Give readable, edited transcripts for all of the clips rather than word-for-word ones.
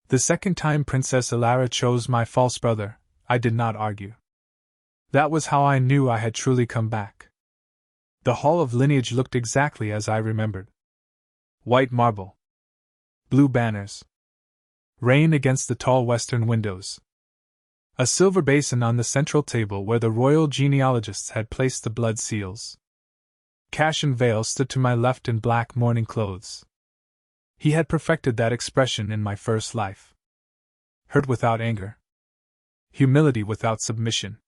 The second time Princess Elara chose my false brother, I did not argue. That was how I knew I had truly come back. The Hall of Lineage looked exactly as I remembered. White marble. Blue banners. Rain against the tall western windows. A silver basin on the central table where the royal genealogists had placed the blood seals. Cassian Vale stood to my left in black mourning clothes. He had perfected that expression in my first life. Hurt without anger. Humility without submission.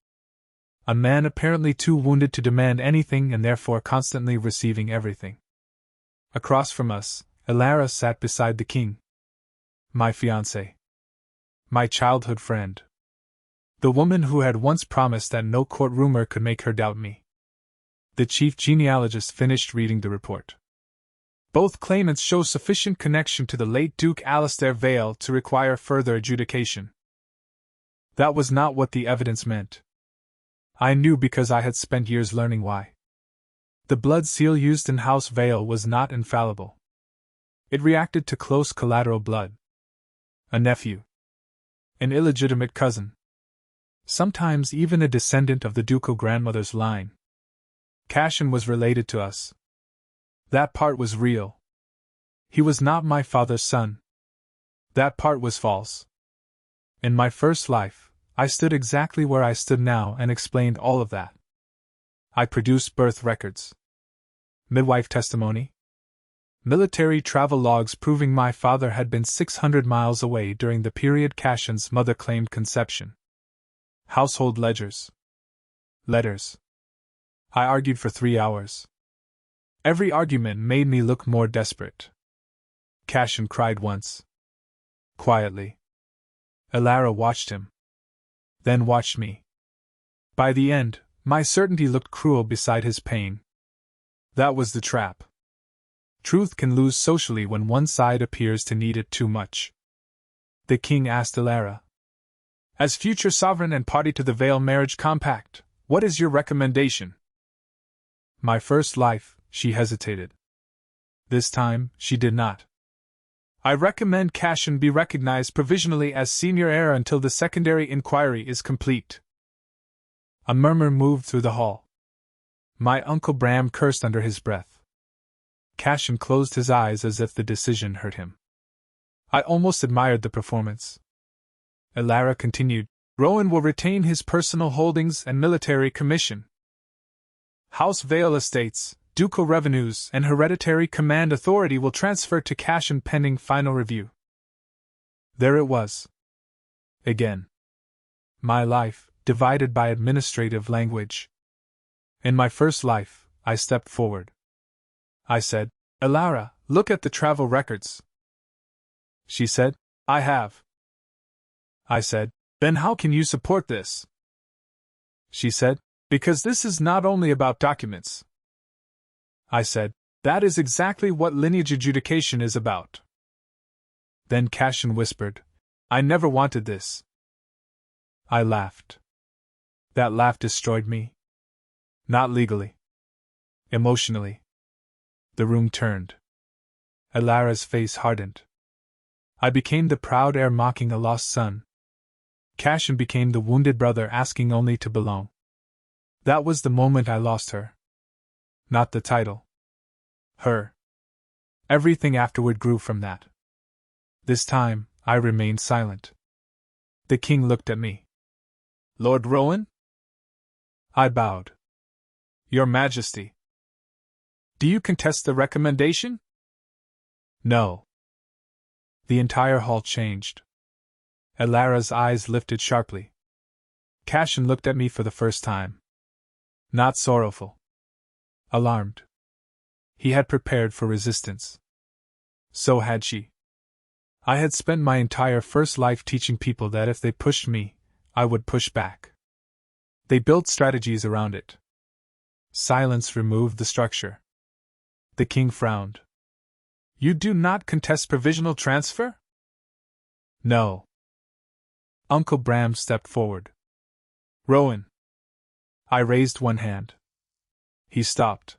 A man apparently too wounded to demand anything and therefore constantly receiving everything. Across from us, Elara sat beside the king. My fiancée. My childhood friend. The woman who had once promised that no court rumor could make her doubt me. The chief genealogist finished reading the report. Both claimants show sufficient connection to the late Duke Alistair Vale to require further adjudication. That was not what the evidence meant. I knew because I had spent years learning why. The blood seal used in House Vale was not infallible. It reacted to close collateral blood. A nephew. An illegitimate cousin. Sometimes even a descendant of the ducal grandmother's line. Cassian was related to us. That part was real. He was not my father's son. That part was false. In my first life, I stood exactly where I stood now and explained all of that. I produced birth records. Midwife testimony. Military travel logs proving my father had been 600 miles away during the period Cassian's mother claimed conception. Household ledgers. Letters. I argued for 3 hours. Every argument made me look more desperate. Cassian cried once. Quietly. Elara watched him. Then watched me. By the end, my certainty looked cruel beside his pain. That was the trap. Truth can lose socially when one side appears to need it too much. The king asked Elara. As future sovereign and party to the Vale marriage compact, what is your recommendation? My first life, she hesitated. This time, she did not. I recommend Cassian be recognized provisionally as senior heir until the secondary inquiry is complete. A murmur moved through the hall. My Uncle Bram cursed under his breath. Cassian closed his eyes as if the decision hurt him. I almost admired the performance. Elara continued, Rowan will retain his personal holdings and military commission. House Vale estates, ducal revenues, and hereditary command authority will transfer to Cassian pending final review. There it was. Again. My life, divided by administrative language. In my first life, I stepped forward. I said, Elara, look at the travel records. She said, I have. I said, then how can you support this? She said, because this is not only about documents. I said, that is exactly what lineage adjudication is about. Then Cassian whispered, I never wanted this. I laughed. That laugh destroyed me. Not legally. Emotionally. The room turned. Elara's face hardened. I became the proud heir mocking a lost son. Cassian became the wounded brother asking only to belong. That was the moment I lost her. Not the title. Her. Everything afterward grew from that. This time, I remained silent. The king looked at me. Lord Rowan? I bowed. Your Majesty. Do you contest the recommendation? No. The entire hall changed. Elara's eyes lifted sharply. Cassian looked at me for the first time. Not sorrowful. Alarmed. He had prepared for resistance. So had she. I had spent my entire first life teaching people that if they pushed me, I would push back. They built strategies around it. Silence removed the structure. The king frowned. You do not contest provisional transfer? No. Uncle Bram stepped forward. Rowan. I raised one hand. He stopped.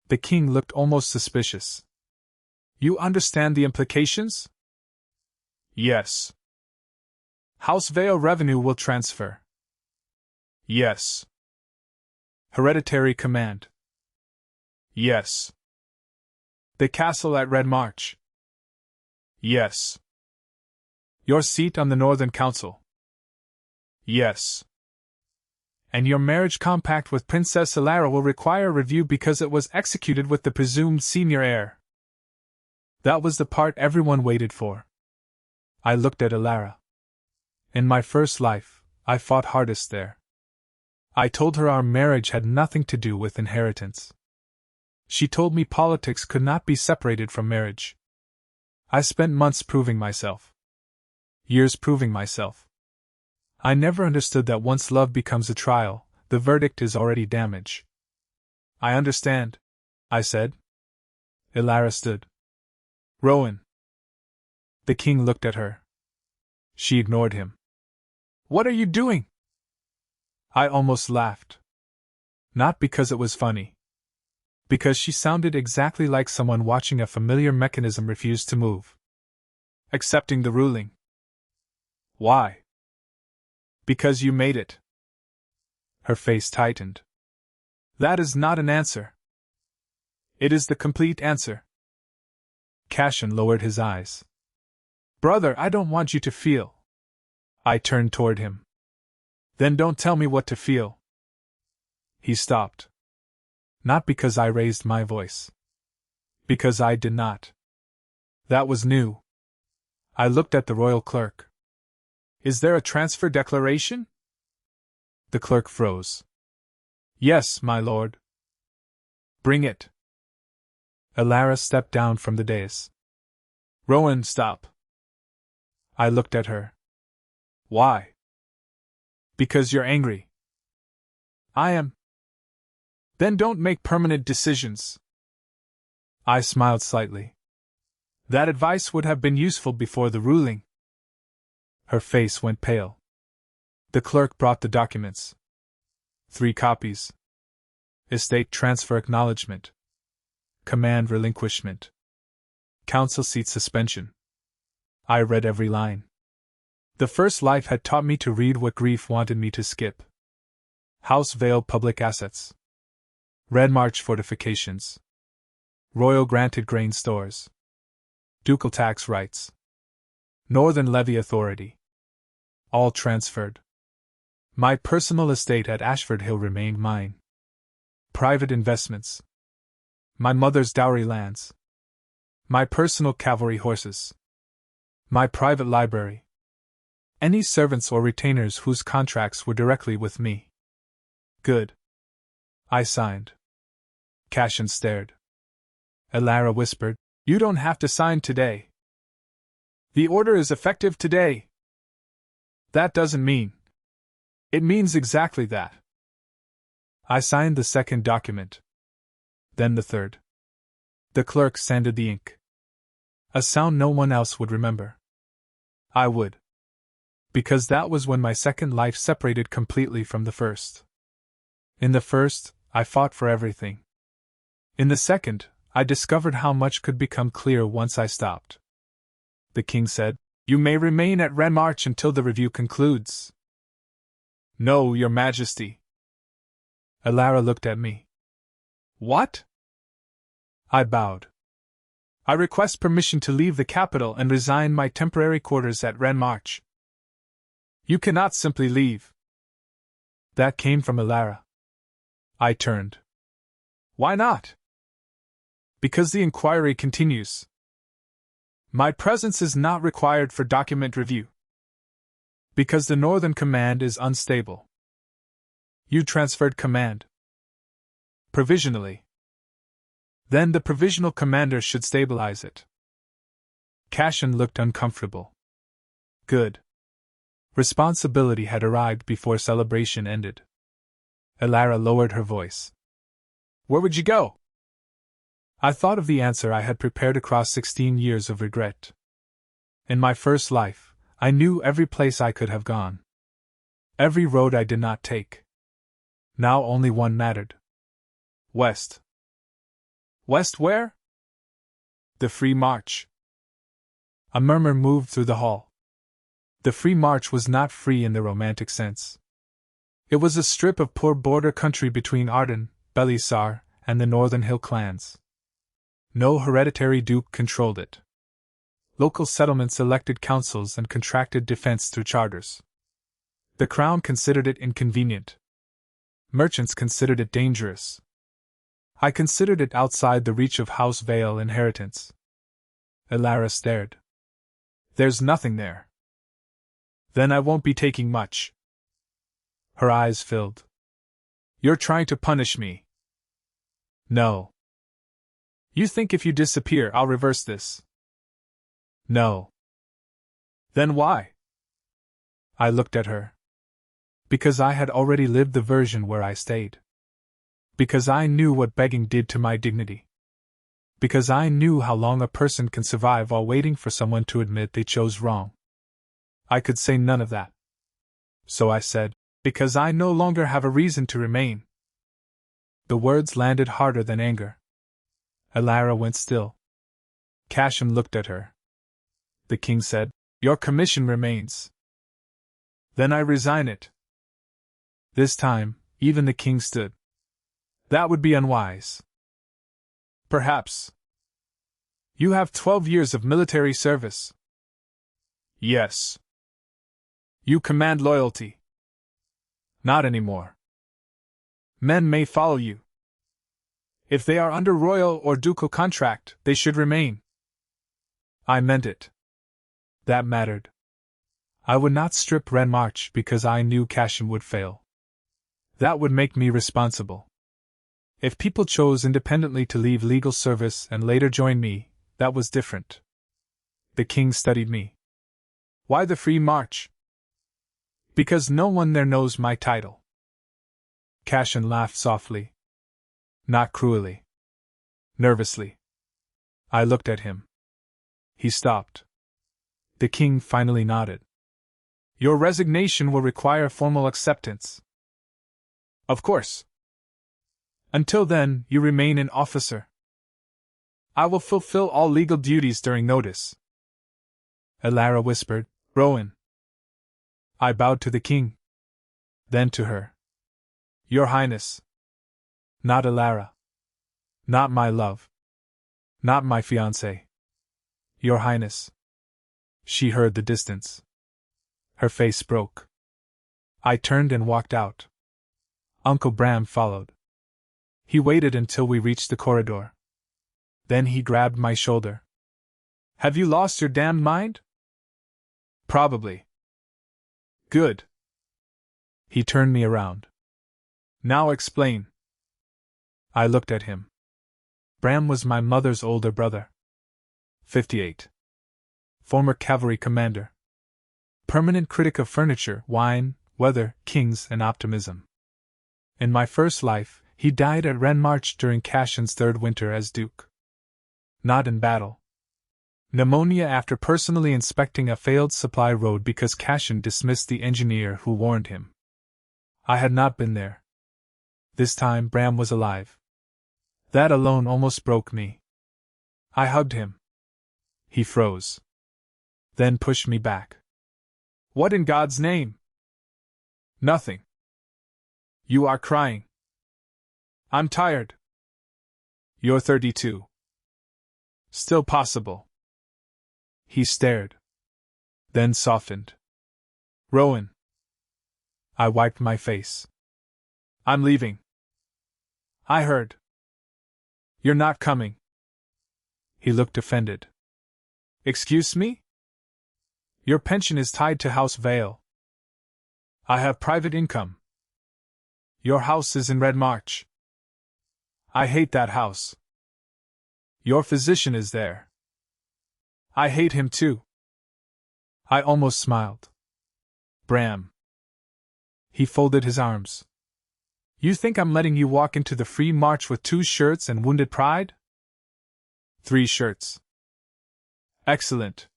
The king looked almost suspicious. You understand the implications? Yes. House Vale revenue will transfer. Yes. Hereditary command. Yes. The castle at Red March. Yes. Your seat on the Northern Council. Yes. And your marriage compact with Princess Elara will require review because it was executed with the presumed senior heir. That was the part everyone waited for. I looked at Elara. In my first life, I fought hardest there. I told her our marriage had nothing to do with inheritance. She told me politics could not be separated from marriage. I spent months proving myself. Years proving myself. I never understood that once love becomes a trial, the verdict is already damage. I understand, I said. Elara stood. Rowan. The king looked at her. She ignored him. What are you doing? I almost laughed. Not because it was funny. Because she sounded exactly like someone watching a familiar mechanism refuse to move. Accepting the ruling. Why? Because you made it. Her face tightened. That is not an answer. It is the complete answer. Cashin lowered his eyes. Brother, I don't want you to feel. I turned toward him. Then don't tell me what to feel. He stopped. Not because I raised my voice. Because I did not. That was new. I looked at the royal clerk. Is there a transfer declaration? The clerk froze. Yes, my lord. Bring it. Elara stepped down from the dais. Rowan, stop. I looked at her. Why? Because you're angry. I am. Then don't make permanent decisions. I smiled slightly. That advice would have been useful before the ruling. Her face went pale. The clerk brought the documents. 3 copies. Estate transfer acknowledgement. Command relinquishment. Council seat suspension. I read every line. The first life had taught me to read what grief wanted me to skip. House Vale public assets. Red March fortifications. Royal granted grain stores. Ducal tax rights. Northern levy authority. All transferred. My personal estate at Ashford Hill remained mine. Private investments. My mother's dowry lands. My personal cavalry horses. My private library. Any servants or retainers whose contracts were directly with me. Good. I signed. Cashin stared. Elara whispered, You don't have to sign today. The order is effective today. That doesn't mean. It means exactly that. I signed the second document. Then the third. The clerk sanded the ink. A sound no one else would remember. I would. Because that was when my second life separated completely from the first. In the first, I fought for everything. In the second, I discovered how much could become clear once I stopped. The king said, You may remain at Red March until the review concludes. No, your majesty. Elara looked at me. What? I bowed. I request permission to leave the capital and resign my temporary quarters at Red March. You cannot simply leave. That came from Elara. I turned. Why not? Because the inquiry continues. My presence is not required for document review. Because the Northern Command is unstable. You transferred command. Provisionally. Then the provisional commander should stabilize it. Cashin looked uncomfortable. Good. Responsibility had arrived before celebration ended. Elara lowered her voice. Where would you go? I thought of the answer I had prepared across 16 years of regret. In my first life, I knew every place I could have gone. Every road I did not take. Now only one mattered. West. West where? The Free March. A murmur moved through the hall. The Free March was not free in the romantic sense. It was a strip of poor border country between Arden, Belisar, and the northern hill clans. No hereditary duke controlled it. Local settlements elected councils and contracted defense through charters. The crown considered it inconvenient. Merchants considered it dangerous. I considered it outside the reach of House Vale inheritance. Elara stared. There's nothing there. Then I won't be taking much. Her eyes filled. You're trying to punish me. No. You think if you disappear, I'll reverse this? No. Then why? I looked at her. Because I had already lived the version where I stayed. Because I knew what begging did to my dignity. Because I knew how long a person can survive while waiting for someone to admit they chose wrong. I could say none of that. So I said, because I no longer have a reason to remain. The words landed harder than anger. Elara went still. Casham looked at her. The king said, Your commission remains. Then I resign it. This time, even the king stood. That would be unwise. Perhaps. You have 12 years of military service. Yes. You command loyalty. Not anymore. Men may follow you. If they are under royal or ducal contract, they should remain. I meant it. That mattered. I would not strip Ren March because I knew Casham would fail. That would make me responsible. If people chose independently to leave legal service and later join me, that was different. The king studied me. Why the Free March? Because no one there knows my title. Casham laughed softly. Not cruelly. Nervously. I looked at him. He stopped. The king finally nodded. Your resignation will require formal acceptance. Of course. Until then, you remain an officer. I will fulfill all legal duties during notice. Elara whispered, Rowan. I bowed to the king. Then to her. Your Highness. Not Elara. Not my love. Not my fiancé. Your Highness. She heard the distance. Her face broke. I turned and walked out. Uncle Bram followed. He waited until we reached the corridor. Then he grabbed my shoulder. Have you lost your damned mind? Probably. Good. He turned me around. Now explain. I looked at him. Bram was my mother's older brother. 58. Former cavalry commander. Permanent critic of furniture, wine, weather, kings, and optimism. In my first life, he died at Ren March during Casham's third winter as Duke. Not in battle. Pneumonia after personally inspecting a failed supply road because Casham dismissed the engineer who warned him. I had not been there. This time Bram was alive. That alone almost broke me. I hugged him. He froze. Then pushed me back. What in God's name? Nothing. You are crying. I'm tired. You're 32. Still possible. He stared. Then softened. Rowan. I wiped my face. I'm leaving. I heard. You're not coming. He looked offended. Excuse me? Your pension is tied to House Vale. I have private income. Your house is in Red March. I hate that house. Your physician is there. I hate him too. I almost smiled. Bram. He folded his arms. You think I'm letting you walk into the Free March with 2 shirts and wounded pride? 3 shirts. Excellent.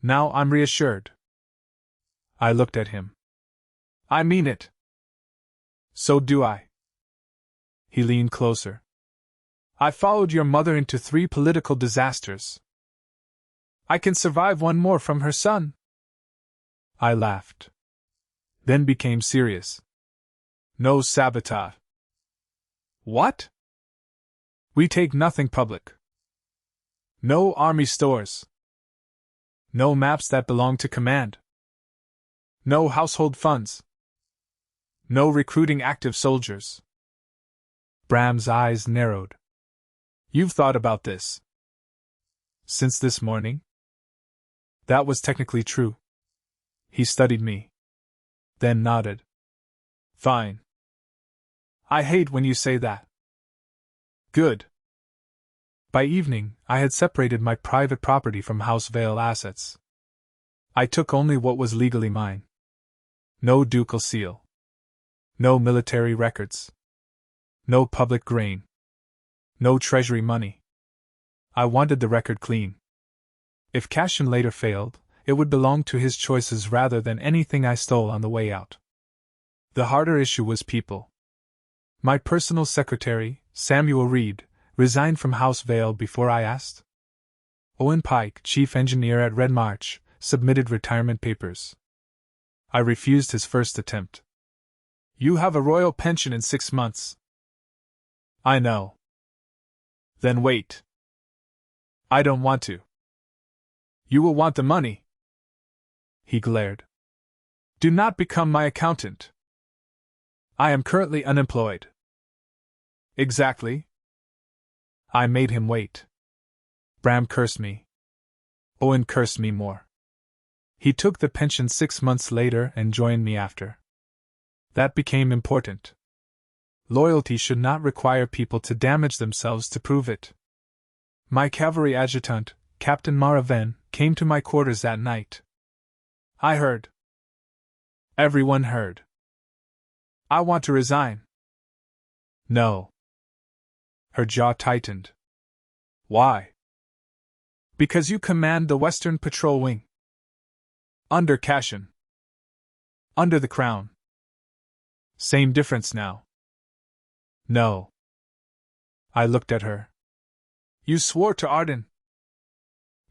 Now I'm reassured. I looked at him. I mean it. So do I. He leaned closer. I followed your mother into 3 political disasters. I can survive one more from her son. I laughed. Then became serious. No sabotage. What? We take nothing public. No army stores. No maps that belong to command. No household funds. No recruiting active soldiers. Bram's eyes narrowed. You've thought about this. Since this morning? That was technically true. He studied me. Then nodded. Fine. I hate when you say that. Good. By evening, I had separated my private property from House Vale assets. I took only what was legally mine. No ducal seal. No military records. No public grain. No treasury money. I wanted the record clean. If Cashin later failed, it would belong to his choices rather than anything I stole on the way out. The harder issue was people. My personal secretary, Samuel Reed, resigned from House Vale before I asked. Owen Pike, chief engineer at Red March, submitted retirement papers. I refused his first attempt. You have a royal pension in 6 months. I know. Then wait. I don't want to. You will want the money. He glared. Do not become my accountant. I am currently unemployed. Exactly. I made him wait. Bram cursed me. Owen cursed me more. He took the pension 6 months later and joined me after. That became important. Loyalty should not require people to damage themselves to prove it. My cavalry adjutant, Captain Maraven, came to my quarters that night. I heard. Everyone heard. I want to resign. No. Her jaw tightened. Why? Because you command the Western Patrol Wing. Under Cashin. Under the Crown. Same difference now. No. I looked at her. You swore to Arden.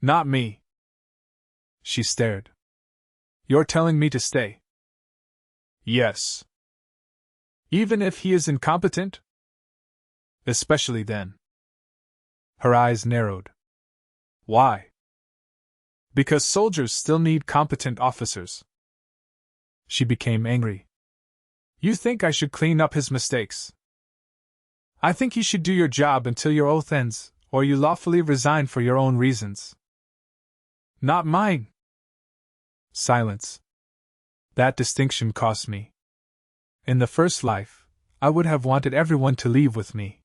Not me. She stared. You're telling me to stay? Yes. Even if he is incompetent? Especially then. Her eyes narrowed. Why? Because soldiers still need competent officers. She became angry. You think I should clean up his mistakes? I think you should do your job until your oath ends, or you lawfully resign for your own reasons. Not mine. Silence. That distinction cost me. In the first life, I would have wanted everyone to leave with me.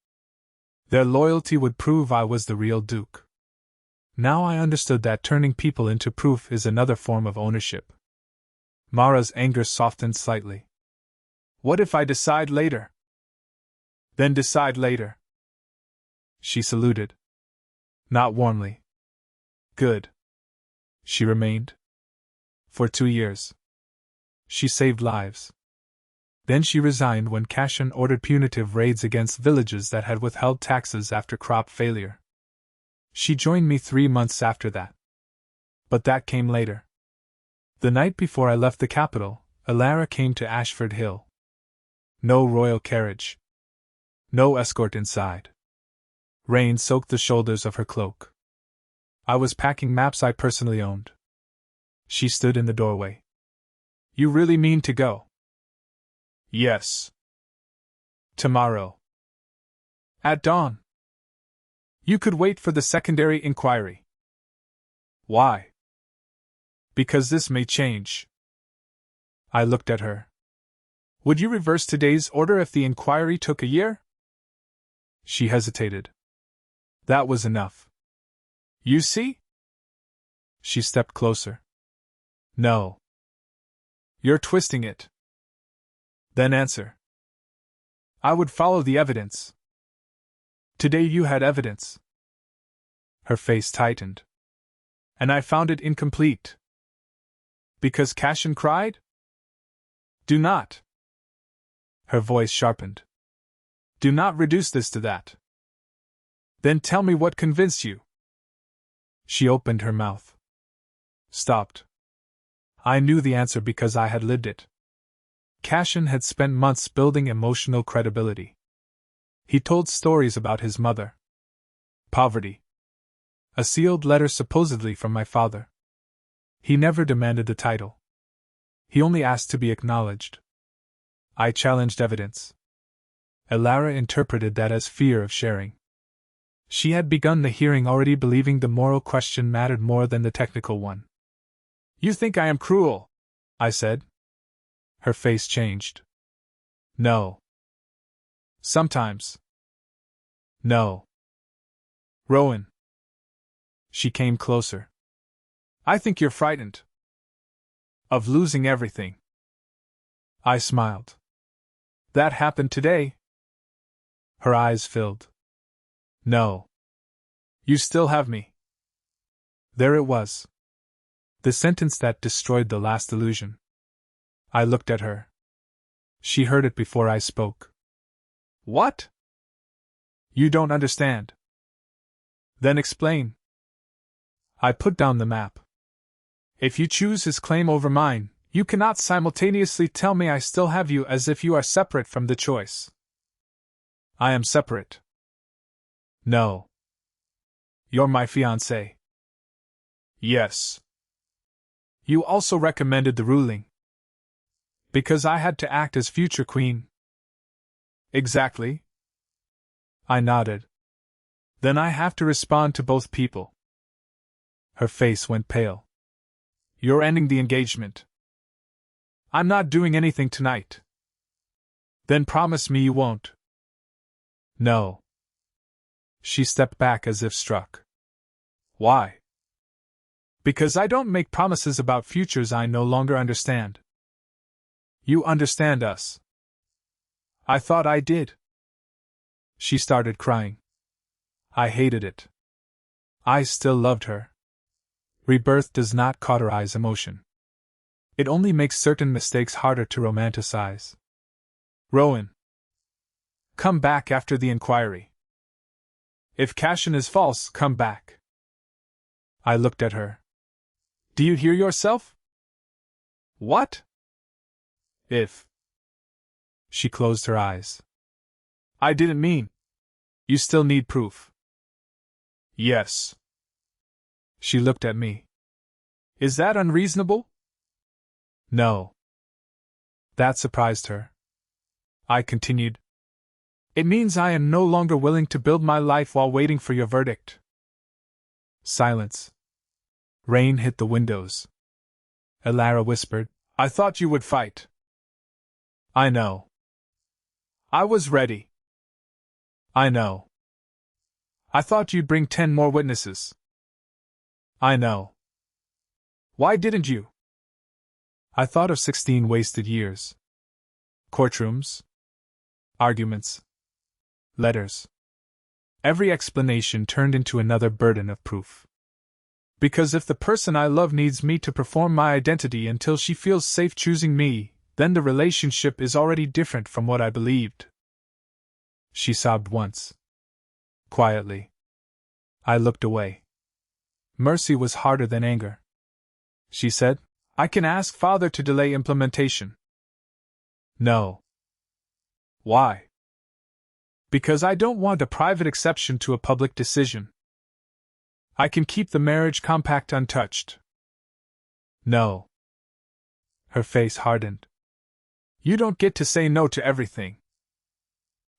Their loyalty would prove I was the real Duke. Now I understood that turning people into proof is another form of ownership. Mara's anger softened slightly. What if I decide later? Then decide later. She saluted. Not warmly. Good. She remained. For 2 years. She saved lives. Then she resigned when Cashin ordered punitive raids against villages that had withheld taxes after crop failure. She joined me 3 months after that. But that came later. The night before I left the capital, Alara came to Ashford Hill. No royal carriage. No escort inside. Rain soaked the shoulders of her cloak. I was packing maps I personally owned. She stood in the doorway. You really mean to go? Yes. Tomorrow. At dawn. You could wait for the secondary inquiry. Why? Because this may change. I looked at her. Would you reverse today's order if the inquiry took a year? She hesitated. That was enough. You see? She stepped closer. No. You're twisting it. Then answer. I would follow the evidence. Today you had evidence. Her face tightened. And I found it incomplete. Because Cashin cried? Do not. Her voice sharpened. Do not reduce this to that. Then tell me what convinced you. She opened her mouth. Stopped. I knew the answer because I had lived it. Cashin had spent months building emotional credibility. He told stories about his mother, poverty, a sealed letter supposedly from my father. He never demanded the title. He only asked to be acknowledged. I challenged evidence. Elara interpreted that as fear of sharing. She had begun the hearing already believing the moral question mattered more than the technical one. "You think I am cruel," I said. Her face changed. "No." "Sometimes." "No." "Rowan." She came closer. "I think you're frightened. Of losing everything." I smiled. "That happened today?" Her eyes filled. "No. You still have me." There it was. The sentence that destroyed the last illusion. I looked at her. She heard it before I spoke. "What?" "You don't understand." "Then explain." I put down the map. "If you choose his claim over mine, you cannot simultaneously tell me I still have you as if you are separate from the choice." "I am separate." "No." "You're my fiancé." "Yes." "You also recommended the ruling." "Because I had to act as future queen." "Exactly." I nodded. "Then I have to respond to both people." Her face went pale. "You're ending the engagement." "I'm not doing anything tonight." "Then promise me you won't." "No." She stepped back as if struck. "Why?" "Because I don't make promises about futures I no longer understand." "You understand us." "I thought I did." She started crying. I hated it. I still loved her. Rebirth does not cauterize emotion. It only makes certain mistakes harder to romanticize. "Rowan. Come back after the inquiry. If Cashin is false, come back." I looked at her. "Do you hear yourself?" "What?" "If." She closed her eyes. "I didn't mean. You still need proof." "Yes." She looked at me. "Is that unreasonable?" "No." That surprised her. I continued. "It means I am no longer willing to build my life while waiting for your verdict." Silence. Rain hit the windows. Elara whispered, "I thought you would fight." "I know." "I was ready." "I know." "I thought you'd bring 10 more witnesses." "I know." "Why didn't you?" I thought of 16 wasted years. Courtrooms. Arguments. Letters. Every explanation turned into another burden of proof. Because if the person I love needs me to perform my identity until she feels safe choosing me, then the relationship is already different from what I believed. She sobbed once. Quietly. I looked away. Mercy was harder than anger. She said, "I can ask Father to delay implementation." "No." "Why?" "Because I don't want a private exception to a public decision. I can keep the marriage compact untouched." "No." Her face hardened. "You don't get to say no to everything."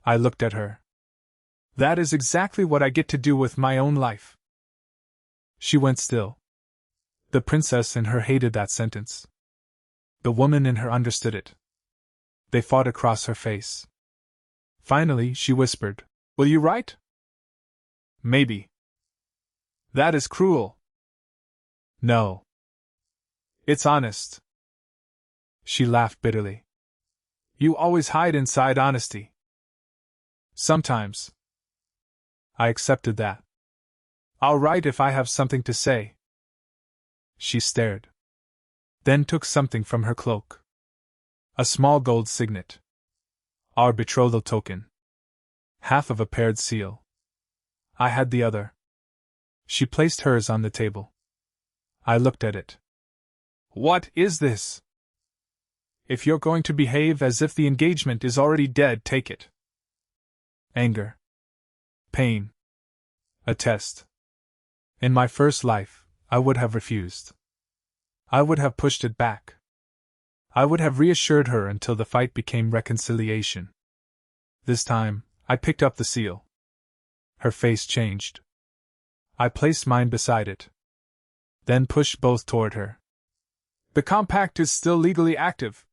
I looked at her. "That is exactly what I get to do with my own life." She went still. The princess in her hated that sentence. The woman in her understood it. They fought across her face. Finally, she whispered, "Will you write?" "Maybe." "That is cruel." "No. It's honest." She laughed bitterly. "You always hide inside honesty." "Sometimes." I accepted that. "I'll write if I have something to say." She stared. Then took something from her cloak. A small gold signet. Our betrothal token. Half of a paired seal. I had the other. She placed hers on the table. I looked at it. What is this? If you're going to behave as if the engagement is already dead, take it. Anger. Pain. A test. In my first life, I would have refused. I would have pushed it back. I would have reassured her until the fight became reconciliation. This time, I picked up the seal. Her face changed. I placed mine beside it. Then pushed both toward her. The compact is still legally active.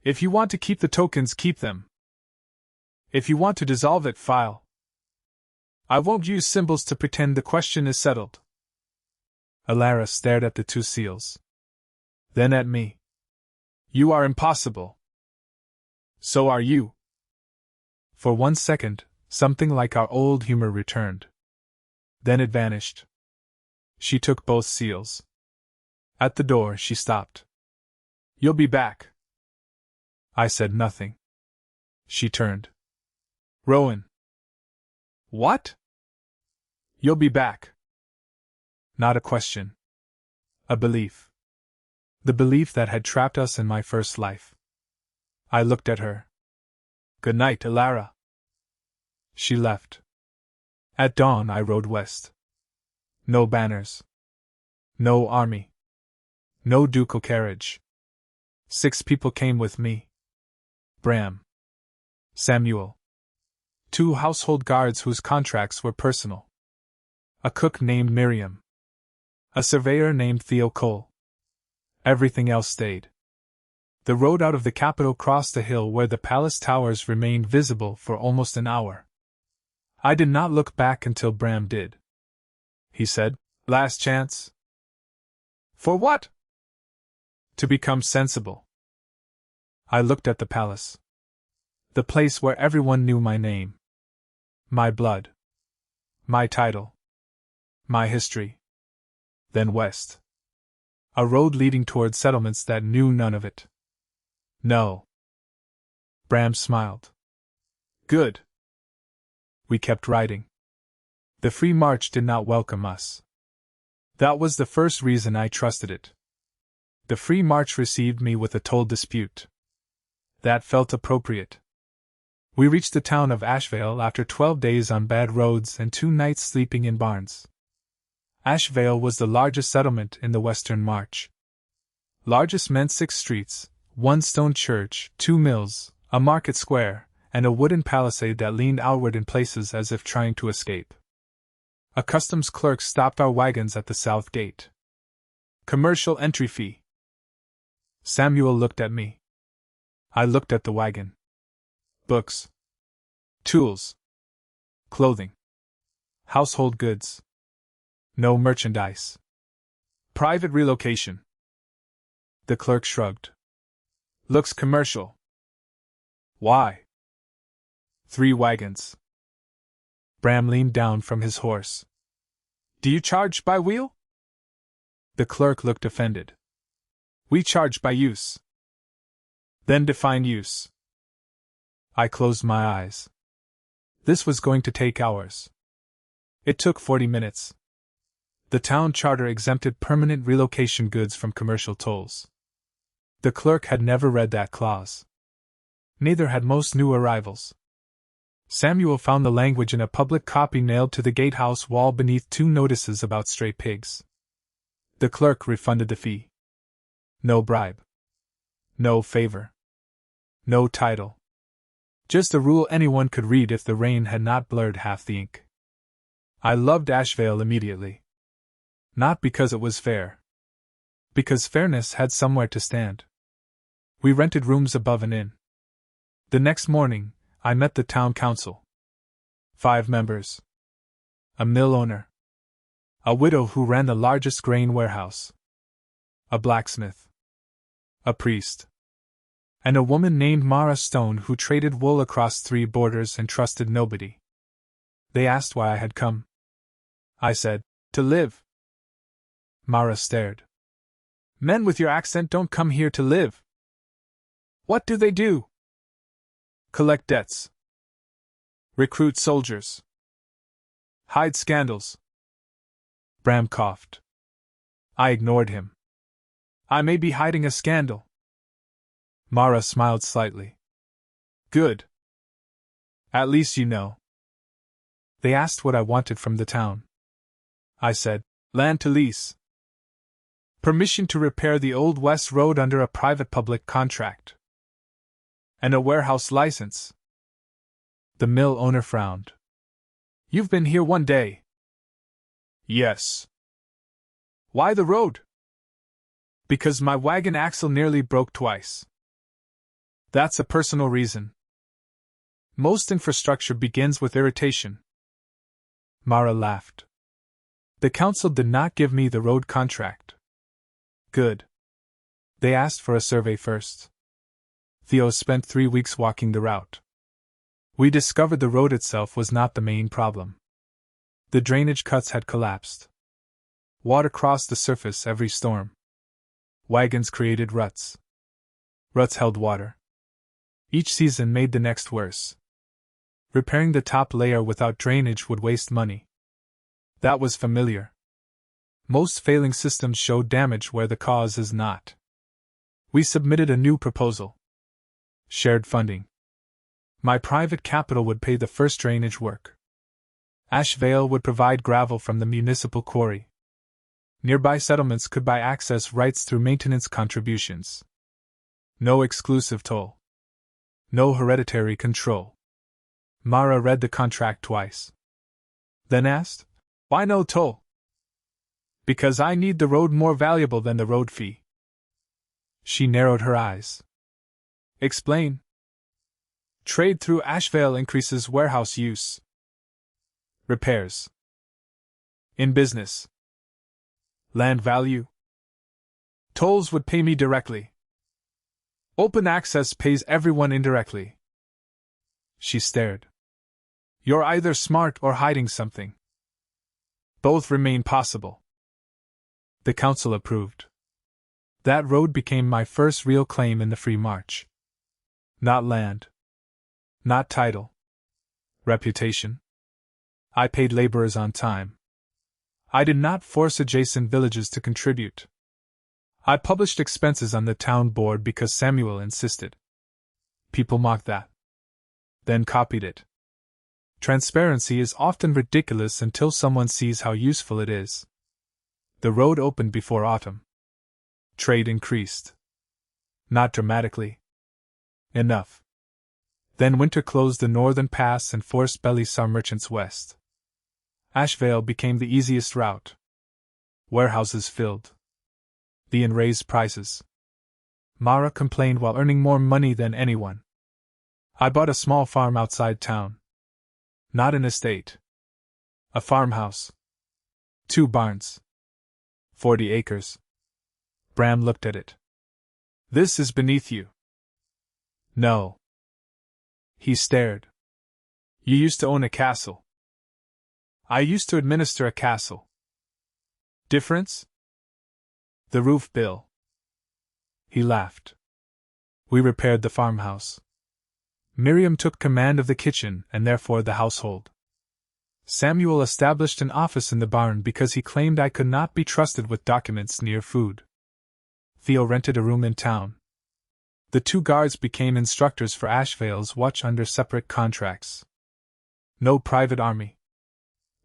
If you want to keep the tokens, keep them. If you want to dissolve it, file. I won't use symbols to pretend the question is settled. Alara stared at the two seals. Then at me. You are impossible. So are you. For 1 second, something like our old humor returned. Then it vanished. She took both seals. At the door, she stopped. You'll be back. I said nothing. She turned. Rowan. What? You'll be back. Not a question. A belief. The belief that had trapped us in my first life. I looked at her. Good night, Alara. She left. At dawn, I rode west. No banners. No army. No ducal carriage. 6 people came with me. Bram. Samuel. 2 household guards whose contracts were personal. A cook named Miriam. A surveyor named Theo Cole. Everything else stayed. The road out of the capital crossed a hill where the palace towers remained visible for almost an hour. I did not look back until Bram did. He said, Last chance? For what? To become sensible. I looked at the palace. The place where everyone knew my name. My blood. My title. My history. Then west. A road leading toward settlements that knew none of it. No. Bram smiled. Good. We kept riding. The free march did not welcome us. That was the first reason I trusted it. The free march received me with a toll dispute. That felt appropriate. We reached the town of Ashvale after 12 days on bad roads and 2 nights sleeping in barns. Ashvale was the largest settlement in the Western March. Largest meant 6 streets, 1 stone church, 2 mills, a market square, and a wooden palisade that leaned outward in places as if trying to escape. A customs clerk stopped our wagons at the south gate. Commercial entry fee. Samuel looked at me. I looked at the wagon. Books. Tools. Clothing. Household goods. No merchandise. Private relocation. The clerk shrugged. Looks commercial. Why? 3 wagons. Bram leaned down from his horse. Do you charge by wheel? The clerk looked offended. We charge by use. Then define use. I closed my eyes. This was going to take hours. It took 40 minutes. The town charter exempted permanent relocation goods from commercial tolls. The clerk had never read that clause. Neither had most new arrivals. Samuel found the language in a public copy nailed to the gatehouse wall beneath 2 notices about stray pigs. The clerk refunded the fee. No bribe. No favor. No title. Just a rule anyone could read if the rain had not blurred half the ink. I loved Ashvale immediately. Not because it was fair. Because fairness had somewhere to stand. We rented rooms above an inn. The next morning, I met the town council. 5 members. A mill owner. A widow who ran the largest grain warehouse. A blacksmith. A priest. And a woman named Mara Stone who traded wool across 3 borders and trusted nobody. They asked why I had come. I said, to live. Mara stared. Men with your accent don't come here to live. What do they do? Collect debts. Recruit soldiers. Hide scandals. Bram coughed. I ignored him. I may be hiding a scandal. Mara smiled slightly. Good. At least you know. They asked what I wanted from the town. I said, land to lease. Permission to repair the Old West Road under a private public contract. And a warehouse license. The mill owner frowned. You've been here one day. Yes. Why the road? Because my wagon axle nearly broke twice. That's a personal reason. Most infrastructure begins with irritation. Mara laughed. The council did not give me the road contract. Good. They asked for a survey first. Theo spent 3 weeks walking the route. We discovered the road itself was not the main problem. The drainage cuts had collapsed. Water crossed the surface every storm. Wagons created ruts. Ruts held water. Each season made the next worse. Repairing the top layer without drainage would waste money. That was familiar. Most failing systems show damage where the cause is not. We submitted a new proposal. Shared funding. My private capital would pay the first drainage work. Ashvale would provide gravel from the municipal quarry. Nearby settlements could buy access rights through maintenance contributions. No exclusive toll. No hereditary control. Mara read the contract twice. Then asked, why no toll? Because I need the road more valuable than the road fee. She narrowed her eyes. Explain. Trade through Ashvale increases warehouse use. Repairs. In business. Land value. Tolls would pay me directly. Open access pays everyone indirectly. She stared. You're either smart or hiding something. Both remain possible. The council approved. That road became my first real claim in the free march. Not land. Not title. Reputation. I paid laborers on time. I did not force adjacent villages to contribute. I published expenses on the town board because Samuel insisted. People mocked that. Then copied it. Transparency is often ridiculous until someone sees how useful it is. The road opened before autumn. Trade increased. Not dramatically. Enough. Then winter closed the northern pass and forced Belisar merchants west. Ashvale became the easiest route. Warehouses filled. The inn raised prices. Mara complained while earning more money than anyone. I bought a small farm outside town. Not an estate. A farmhouse. 2 barns. 40 acres. Bram looked at it. This is beneath you. No. He stared. You used to own a castle. I used to administer a castle. Difference? The roof bill. He laughed. We repaired the farmhouse. Miriam took command of the kitchen and therefore the household. Samuel established an office in the barn because he claimed I could not be trusted with documents near food. Theo rented a room in town. The 2 guards became instructors for Ashvale's watch under separate contracts. No private army.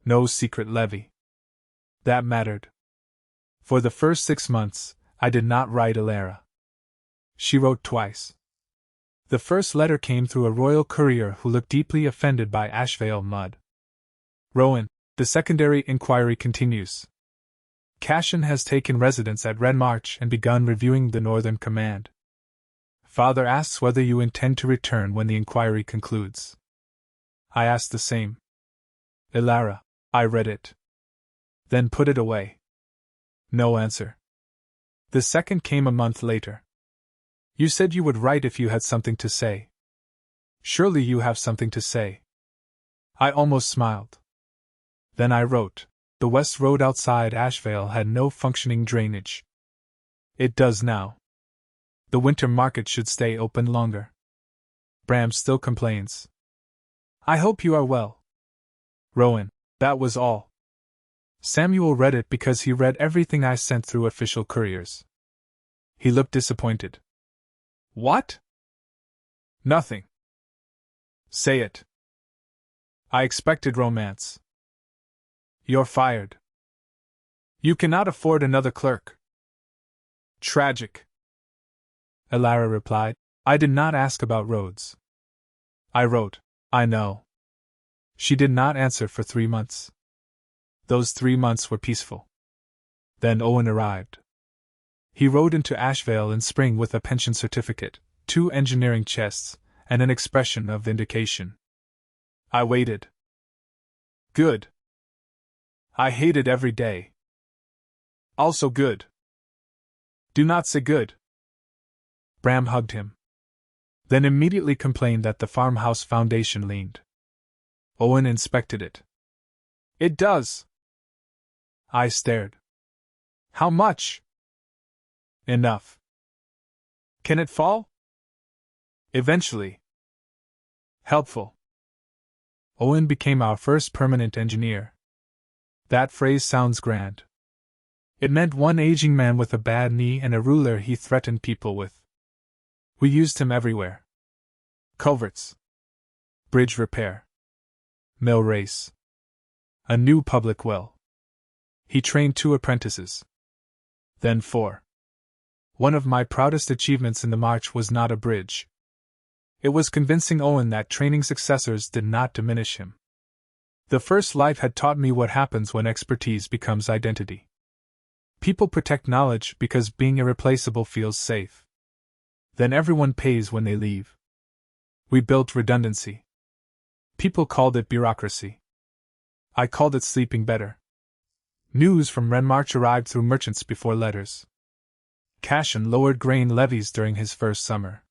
No secret levy. That mattered. For the first 6 months, I did not write Alara. She wrote twice. The first letter came through a royal courier who looked deeply offended by Ashvale mud. Rowan, the secondary inquiry continues. Cashin has taken residence at Red March and begun reviewing the Northern Command. Father asks whether you intend to return when the inquiry concludes. I asked the same. Alara, I read it. Then put it away. No answer. The second came a month later. You said you would write if you had something to say. Surely you have something to say. I almost smiled. Then I wrote, the West Road outside Ashvale had no functioning drainage. It does now. The winter market should stay open longer. Bram still complains. I hope you are well. Rowan, that was all. Samuel read it because he read everything I sent through official couriers. He looked disappointed. What? Nothing. Say it. I expected romance. You're fired. You cannot afford another clerk. Tragic. Elara replied. I did not ask about roads. I wrote, I know. She did not answer for 3 months. Those 3 months were peaceful. Then Owen arrived. He rode into Ashvale in spring with a pension certificate, 2 engineering chests, and an expression of vindication. I waited. Good. I hated every day. Also good. Do not say good. Bram hugged him. Then immediately complained that the farmhouse foundation leaned. Owen inspected it. It does. I stared. How much? Enough. Can it fall? Eventually. Helpful. Owen became our first permanent engineer. That phrase sounds grand. It meant one aging man with a bad knee and a ruler he threatened people with. We used him everywhere. Culverts. Bridge repair. Mill race. A new public well. He trained 2 apprentices. Then 4. One of my proudest achievements in the march was not a bridge. It was convincing Owen that training successors did not diminish him. The first life had taught me what happens when expertise becomes identity. People protect knowledge because being irreplaceable feels safe. Then everyone pays when they leave. We built redundancy. People called it bureaucracy. I called it sleeping better. News from Renmarch arrived through merchants before letters. Cashin lowered grain levies during his first summer.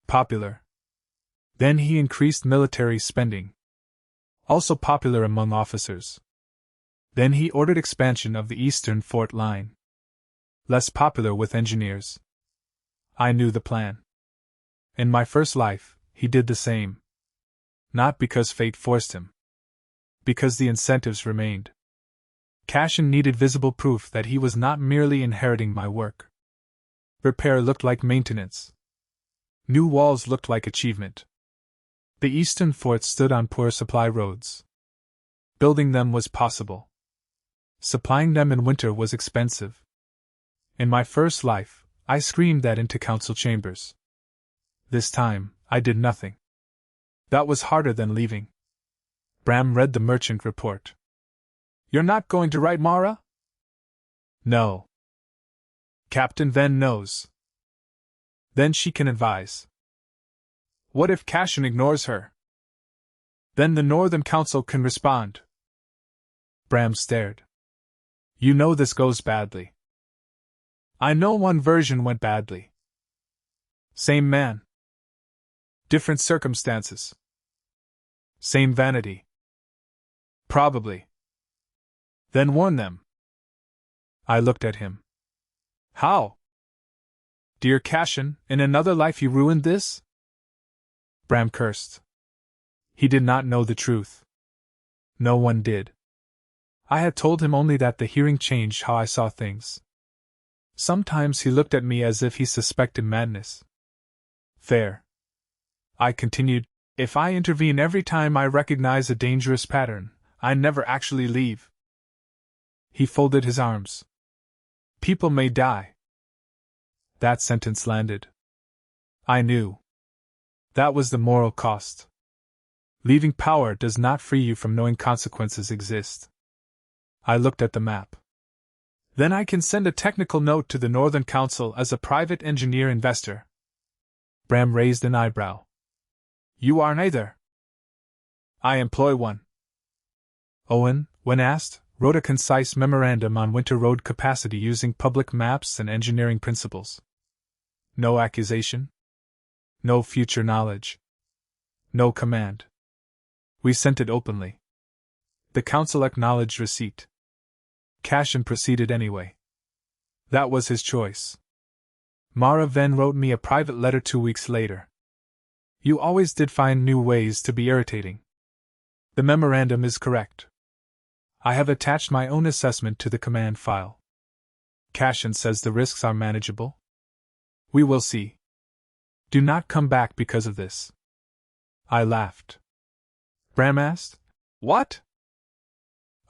Popular. Then he increased military spending. Also popular among officers. Then he ordered expansion of the Eastern Fort Line. Less popular with engineers. I knew the plan. In my first life, he did the same. Not because fate forced him. Because the incentives remained. Cashin needed visible proof that he was not merely inheriting my work. Repair looked like maintenance. New walls looked like achievement. The eastern forts stood on poor supply roads. Building them was possible. Supplying them in winter was expensive. In my first life, I screamed that into council chambers. This time, I did nothing. That was harder than leaving. Bram read the merchant report. You're not going to write Mara? No. Captain Venn knows. Then she can advise. What if Cashin ignores her? Then the Northern Council can respond. Bram stared. You know this goes badly. I know one version went badly. Same man. Different circumstances. Same vanity. Probably. Then warn them. I looked at him. How? Dear Cashin, in another life you ruined this? Bram cursed. He did not know the truth. No one did. I had told him only that the hearing changed how I saw things. Sometimes he looked at me as if he suspected madness. Fair. I continued, if I intervene every time I recognize a dangerous pattern, I never actually leave. He folded his arms. People may die. That sentence landed. I knew. That was the moral cost. Leaving power does not free you from knowing consequences exist. I looked at the map. Then I can send a technical note to the Northern Council as a private engineer investor. Bram raised an eyebrow. You are neither. I employ one. Owen, when asked, wrote a concise memorandum on winter road capacity using public maps and engineering principles. No accusation. No future knowledge. No command. We sent it openly. The council acknowledged receipt. Cashin proceeded anyway. That was his choice. Mara then wrote me a private letter 2 weeks later. You always did find new ways to be irritating. The memorandum is correct. I have attached my own assessment to the command file. Cashin says the risks are manageable. We will see. Do not come back because of this. I laughed. Bram asked, What?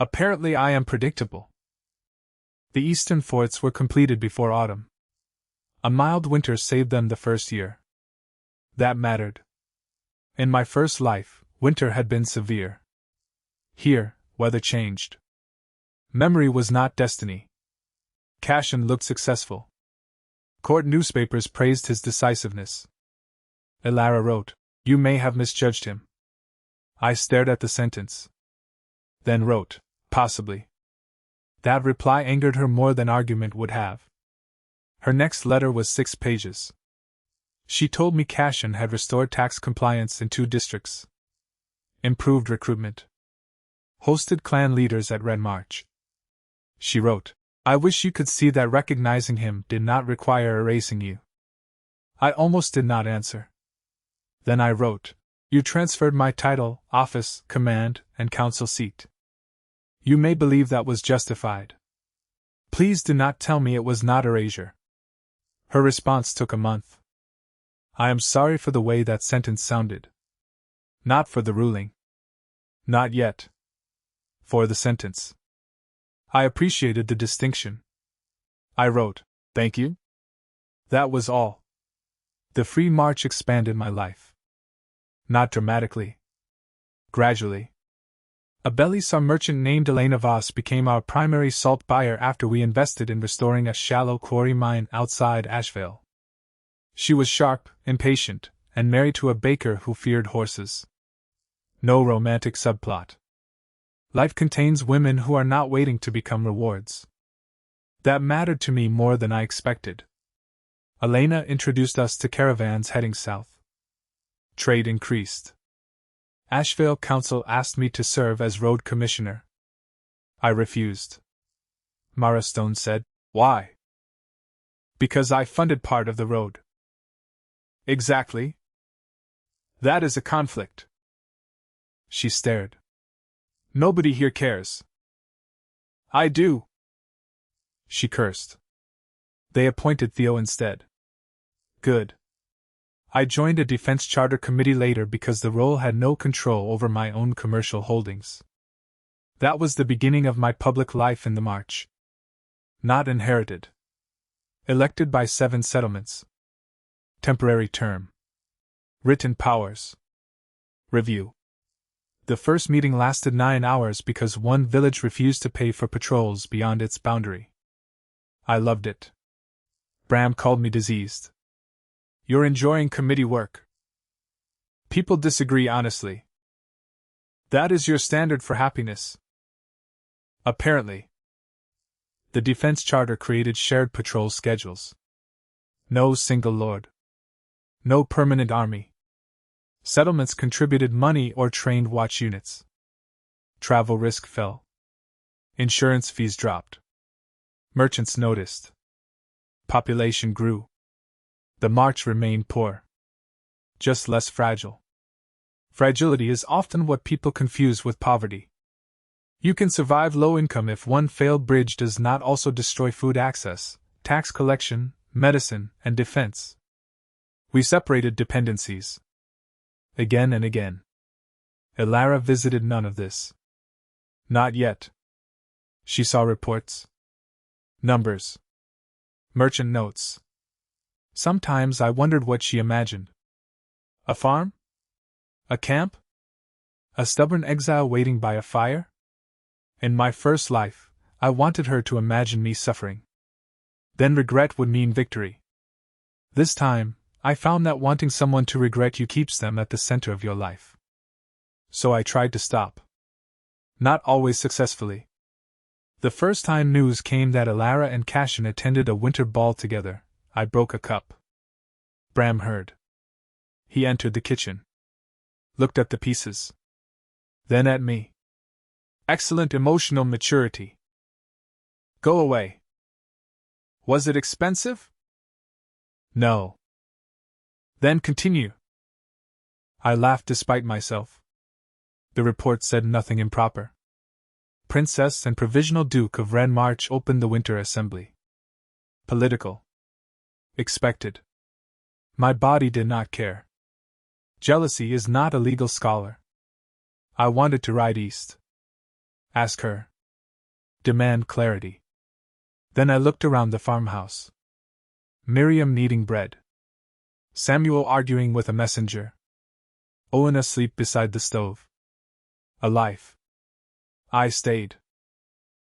Apparently I am predictable. The eastern forts were completed before autumn. A mild winter saved them the first year. That mattered. In my first life, winter had been severe. Here, weather changed. Memory was not destiny. Cashin looked successful. Court newspapers praised his decisiveness. Elara wrote, You may have misjudged him. I stared at the sentence. Then wrote, Possibly. That reply angered her more than argument would have. Her next letter was 6 pages. She told me Cashin had restored tax compliance in 2 districts. Improved recruitment. Hosted clan leaders at Red March. She wrote, I wish you could see that recognizing him did not require erasing you. I almost did not answer. Then I wrote, You transferred my title, office, command, and council seat. You may believe that was justified. Please do not tell me it was not erasure. Her response took a month. I am sorry for the way that sentence sounded. Not for the ruling. Not yet. For the sentence. I appreciated the distinction. I wrote, Thank you. That was all. The free march expanded my life. Not dramatically. Gradually. A Belisar merchant named Elena Voss became our primary salt buyer after we invested in restoring a shallow quarry mine outside Asheville. She was sharp, impatient, and married to a baker who feared horses. No romantic subplot. Life contains women who are not waiting to become rewards. That mattered to me more than I expected. Elena introduced us to caravans heading south. Trade increased. Asheville Council asked me to serve as road commissioner. I refused. Mara Stone said, Why? Because I funded part of the road. Exactly. That is a conflict. She stared. Nobody here cares. I do. She cursed. They appointed Theo instead. Good. I joined a defense charter committee later because the role had no control over my own commercial holdings. That was the beginning of my public life in the March. Not inherited. Elected by 7 settlements. Temporary term. Written powers. Review. The first meeting lasted 9 hours because one village refused to pay for patrols beyond its boundary. I loved it. Bram called me diseased. You're enjoying committee work. People disagree honestly. That is your standard for happiness. Apparently. The defense charter created shared patrol schedules. No single lord. No permanent army. Settlements contributed money or trained watch units. Travel risk fell. Insurance fees dropped. Merchants noticed. Population grew. The march remained poor. Just less fragile. Fragility is often what people confuse with poverty. You can survive low income if one failed bridge does not also destroy food access, tax collection, medicine, and defense. We separated dependencies. Again and again. Elara visited none of this. Not yet. She saw reports. Numbers. Merchant notes. Sometimes I wondered what she imagined. A farm? A camp? A stubborn exile waiting by a fire? In my first life, I wanted her to imagine me suffering. Then regret would mean victory. This time, I found that wanting someone to regret you keeps them at the center of your life. So I tried to stop. Not always successfully. The first time news came that Elara and Cashin attended a winter ball together, I broke a cup. Bram heard. He entered the kitchen. Looked at the pieces. Then at me. Excellent emotional maturity. Go away. Was it expensive? No. Then continue. I laughed despite myself. The report said nothing improper. Princess and Provisional Duke of Ren March opened the Winter Assembly. Political. Expected. My body did not care. Jealousy is not a legal scholar. I wanted to ride east. Ask her. Demand clarity. Then I looked around the farmhouse. Miriam kneading bread. Samuel arguing with a messenger. Owen asleep beside the stove. A life. I stayed.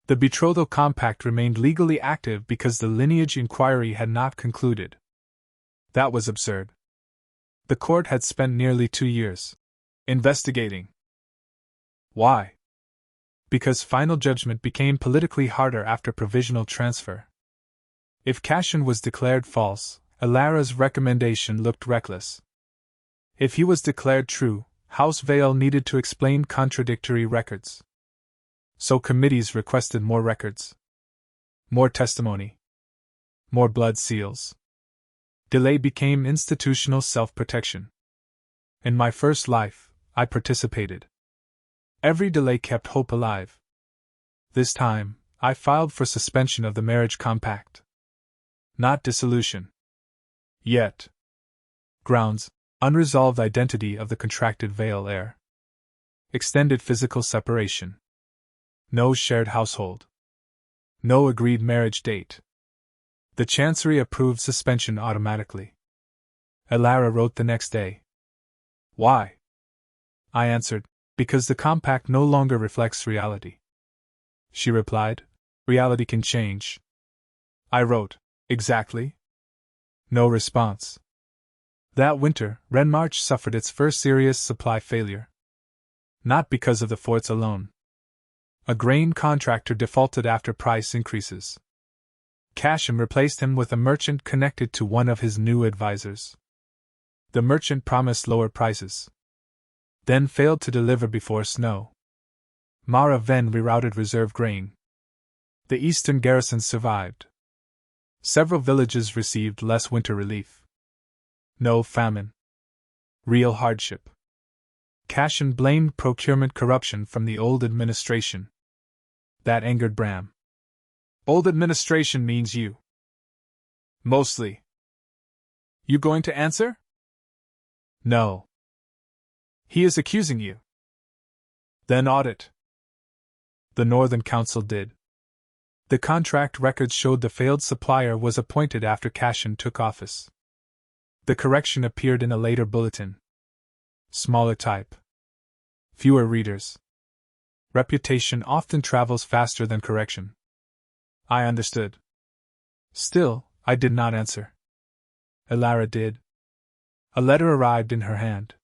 The betrothal compact remained legally active because the lineage inquiry had not concluded. That was absurd. The court had spent nearly 2 years investigating. Why? Because final judgment became politically harder after provisional transfer. If Cashin was declared false, Alara's recommendation looked reckless. If he was declared true, House Vale needed to explain contradictory records. So committees requested more records. More testimony. More blood seals. Delay became institutional self-protection. In my first life, I participated. Every delay kept hope alive. This time, I filed for suspension of the marriage compact. Not dissolution. Yet. Grounds: unresolved identity of the contracted Vale heir. Extended physical separation. No shared household. No agreed marriage date. The Chancery approved suspension automatically. Alara wrote the next day. Why? I answered, because the compact no longer reflects reality. She replied, reality can change. I wrote, exactly? No response. That winter, Renmarch suffered its first serious supply failure. Not because of the forts alone. A grain contractor defaulted after price increases. Cashin replaced him with a merchant connected to one of his new advisors. The merchant promised lower prices. Then failed to deliver before snow. Mara Ven rerouted reserve grain. The eastern garrisons survived. Several villages received less winter relief. No famine. Real hardship. Cashin blamed procurement corruption from the old administration. That angered Bram. Old administration means you. Mostly. You going to answer? No. He is accusing you. Then audit. The Northern Council did. The contract records showed the failed supplier was appointed after Cashin took office. The correction appeared in a later bulletin. Smaller type. Fewer readers. Reputation often travels faster than correction. I understood. Still, I did not answer. Alara did. A letter arrived in her hand.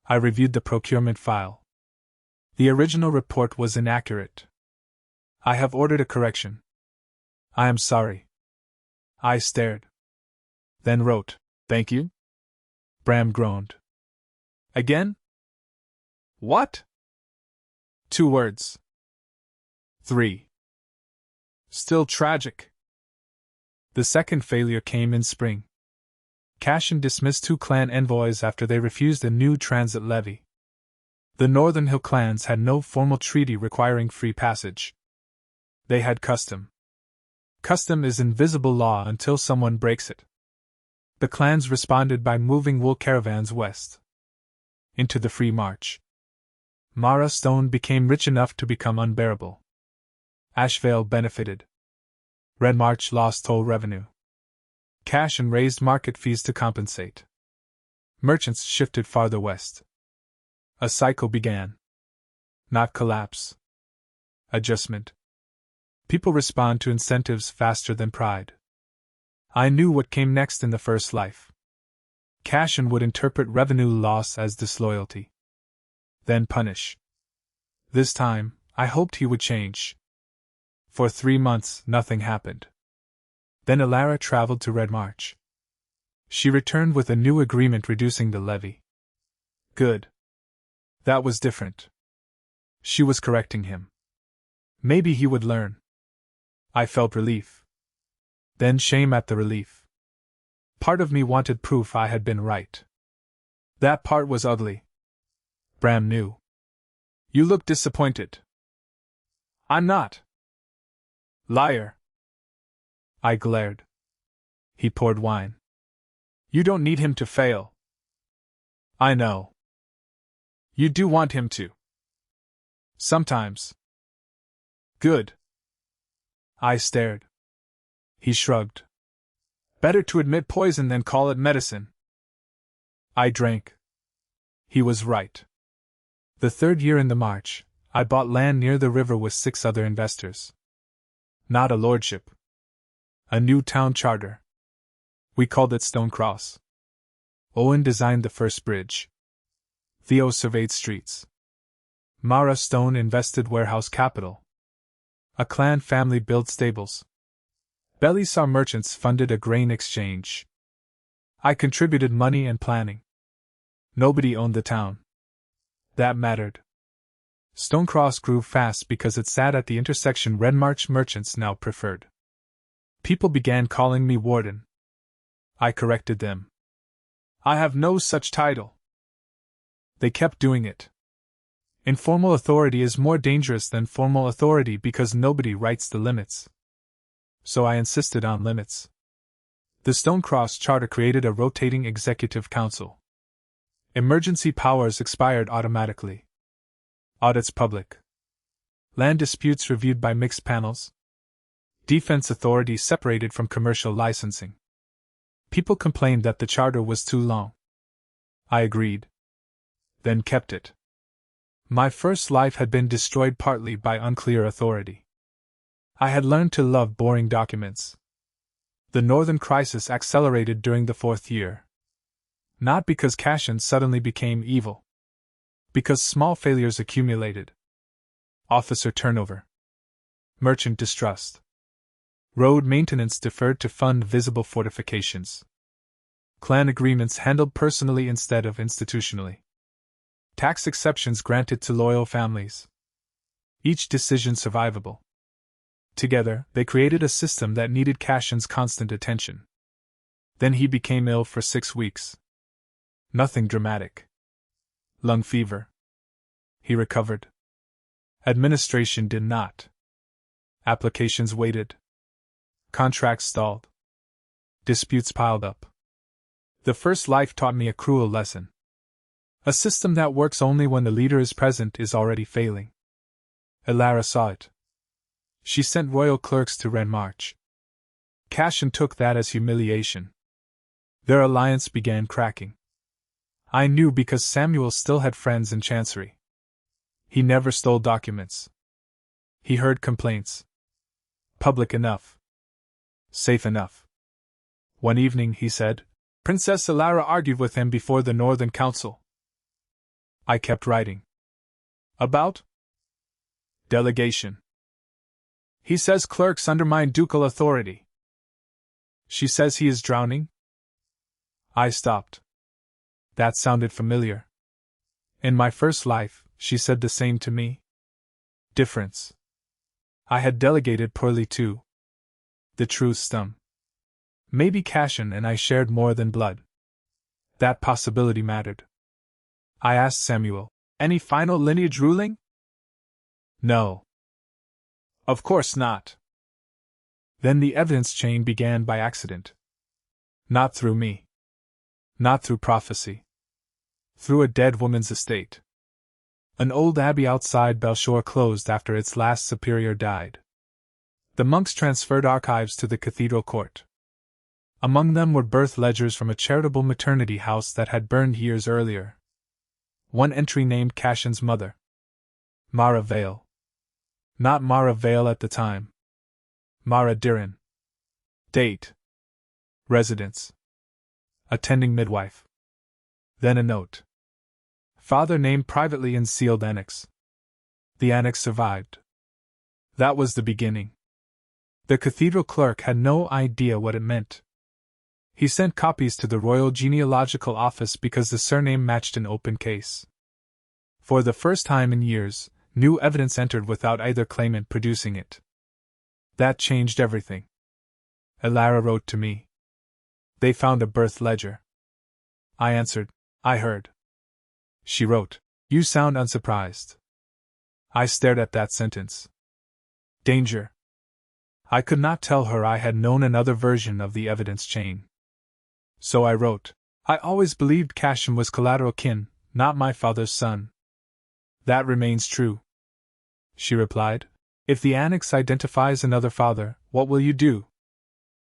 I reviewed the procurement file. The original report was inaccurate. I have ordered a correction. I am sorry. I stared. Then wrote, thank you? Bram groaned. Again? What? 2 words. 3. Still tragic. The second failure came in spring. Cashin dismissed 2 clan envoys after they refused a new transit levy. The Northern Hill clans had no formal treaty requiring free passage. They had custom. Custom is invisible law until someone breaks it. The clans responded by moving wool caravans west. Into the free march. Mara Stone became rich enough to become unbearable. Ashvale benefited. Renmarch lost toll revenue. Cashin raised market fees to compensate. Merchants shifted farther west. A cycle began. Not collapse. Adjustment. People respond to incentives faster than pride. I knew what came next in the first life. Cashin would interpret revenue loss as disloyalty. Then punish. This time, I hoped he would change. For 3 months, nothing happened. Then Alara traveled to Redmarch. She returned with a new agreement reducing the levy. Good. That was different. She was correcting him. Maybe he would learn. I felt relief. Then shame at the relief. Part of me wanted proof I had been right. That part was ugly. Bram knew. You look disappointed. I'm not. Liar. I glared. He poured wine. You don't need him to fail. I know. You do want him to. Sometimes. Good. I stared. He shrugged. Better to admit poison than call it medicine. I drank. He was right. The third year in the march, I bought land near the river with 6 other investors. Not a lordship. A new town charter. We called it Stone Cross. Owen designed the first bridge. Theo surveyed streets. Mara Stone invested warehouse capital. A clan family built stables. Belisar merchants funded a grain exchange. I contributed money and planning. Nobody owned the town. That mattered. Stonecross grew fast because it sat at the intersection Red March merchants now preferred. People began calling me warden. I corrected them. I have no such title. They kept doing it. Informal authority is more dangerous than formal authority because nobody writes the limits. So I insisted on limits. The Stonecross Charter created a rotating executive council. Emergency powers expired automatically. Audits public. Land disputes reviewed by mixed panels. Defense authority separated from commercial licensing. People complained that the charter was too long. I agreed. Then kept it. My first life had been destroyed partly by unclear authority. I had learned to love boring documents. The Northern Crisis accelerated during the 4th year. Not because Cashin suddenly became evil. Because small failures accumulated. Officer turnover. Merchant distrust. Road maintenance deferred to fund visible fortifications. Clan agreements handled personally instead of institutionally. Tax exceptions granted to loyal families. Each decision survivable. Together, they created a system that needed Cashin's constant attention. Then he became ill for 6 weeks. Nothing dramatic. Lung fever. He recovered. Administration did not. Applications waited. Contracts stalled. Disputes piled up. The first life taught me a cruel lesson. A system that works only when the leader is present is already failing. Elara saw it. She sent royal clerks to Ren March. Cashin took that as humiliation. Their alliance began cracking. I knew because Samuel still had friends in Chancery. He never stole documents. He heard complaints. Public enough. Safe enough. One evening, he said, Princess Elara argued with him before the Northern Council. I kept writing. About? Delegation. He says clerks undermine ducal authority. She says he is drowning? I stopped. That sounded familiar. In my first life, she said the same to me. Difference. I had delegated poorly too. The truth stung. Maybe Cashin and I shared more than blood. That possibility mattered. I asked Samuel, any final lineage ruling? No. Of course not. Then the evidence chain began by accident. Not through me. Not through prophecy. Through a dead woman's estate. An old abbey outside Belshore closed after its last superior died. The monks transferred archives to the cathedral court. Among them were birth ledgers from a charitable maternity house that had burned years earlier. One entry named Cashin's mother. Mara Vale. Not Mara Vale at the time. Mara Diran. Date. Residence. Attending midwife. Then a note. Father named privately in sealed annex. The annex survived. That was the beginning. The cathedral clerk had no idea what it meant. He sent copies to the Royal Genealogical Office because the surname matched an open case. For the first time in years, new evidence entered without either claimant producing it. That changed everything. Elara wrote to me. They found a birth ledger. I answered, I heard. She wrote, you sound unsurprised. I stared at that sentence. Danger. I could not tell her I had known another version of the evidence chain. So I wrote. I always believed Cashin was collateral kin, not my father's son. That remains true, she replied. If the annex identifies another father, what will you do?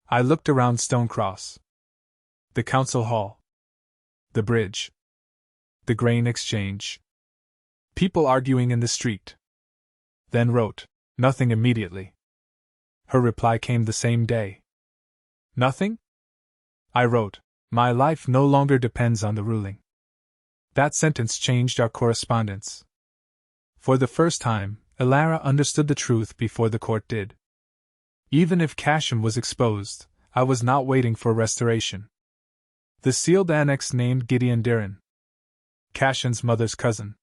I looked around Stonecross. The council hall. The bridge. The grain exchange. People arguing in the street. Then wrote, nothing immediately. Her reply came the same day. Nothing? I wrote, my life no longer depends on the ruling. That sentence changed our correspondence. For the first time, Elara understood the truth before the court did. Even if Cashin was exposed, I was not waiting for restoration. The sealed annex named Gideon Diran, Cashin's mother's cousin.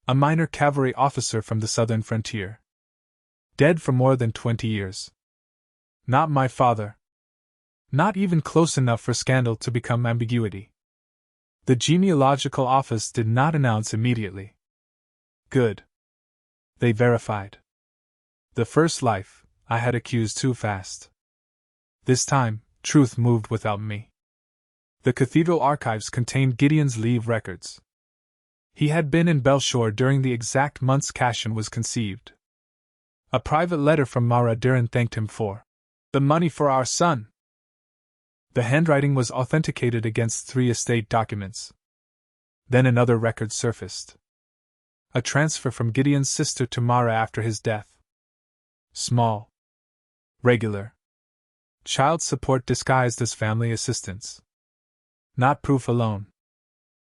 A minor cavalry officer from the southern frontier. Dead for more than 20 years. Not my father. Not even close enough for scandal to become ambiguity. The genealogical office did not announce immediately. Good. They verified. The first life, I had accused too fast. This time, truth moved without me. The cathedral archives contained Gideon's leave records. He had been in Belshore during the exact months Cashin was conceived. A private letter from Mara Diran thanked him for the money for our son. The handwriting was authenticated against 3 estate documents. Then another record surfaced. A transfer from Gideon's sister to Mara after his death. Small. Regular. Child support disguised as family assistance. Not proof alone.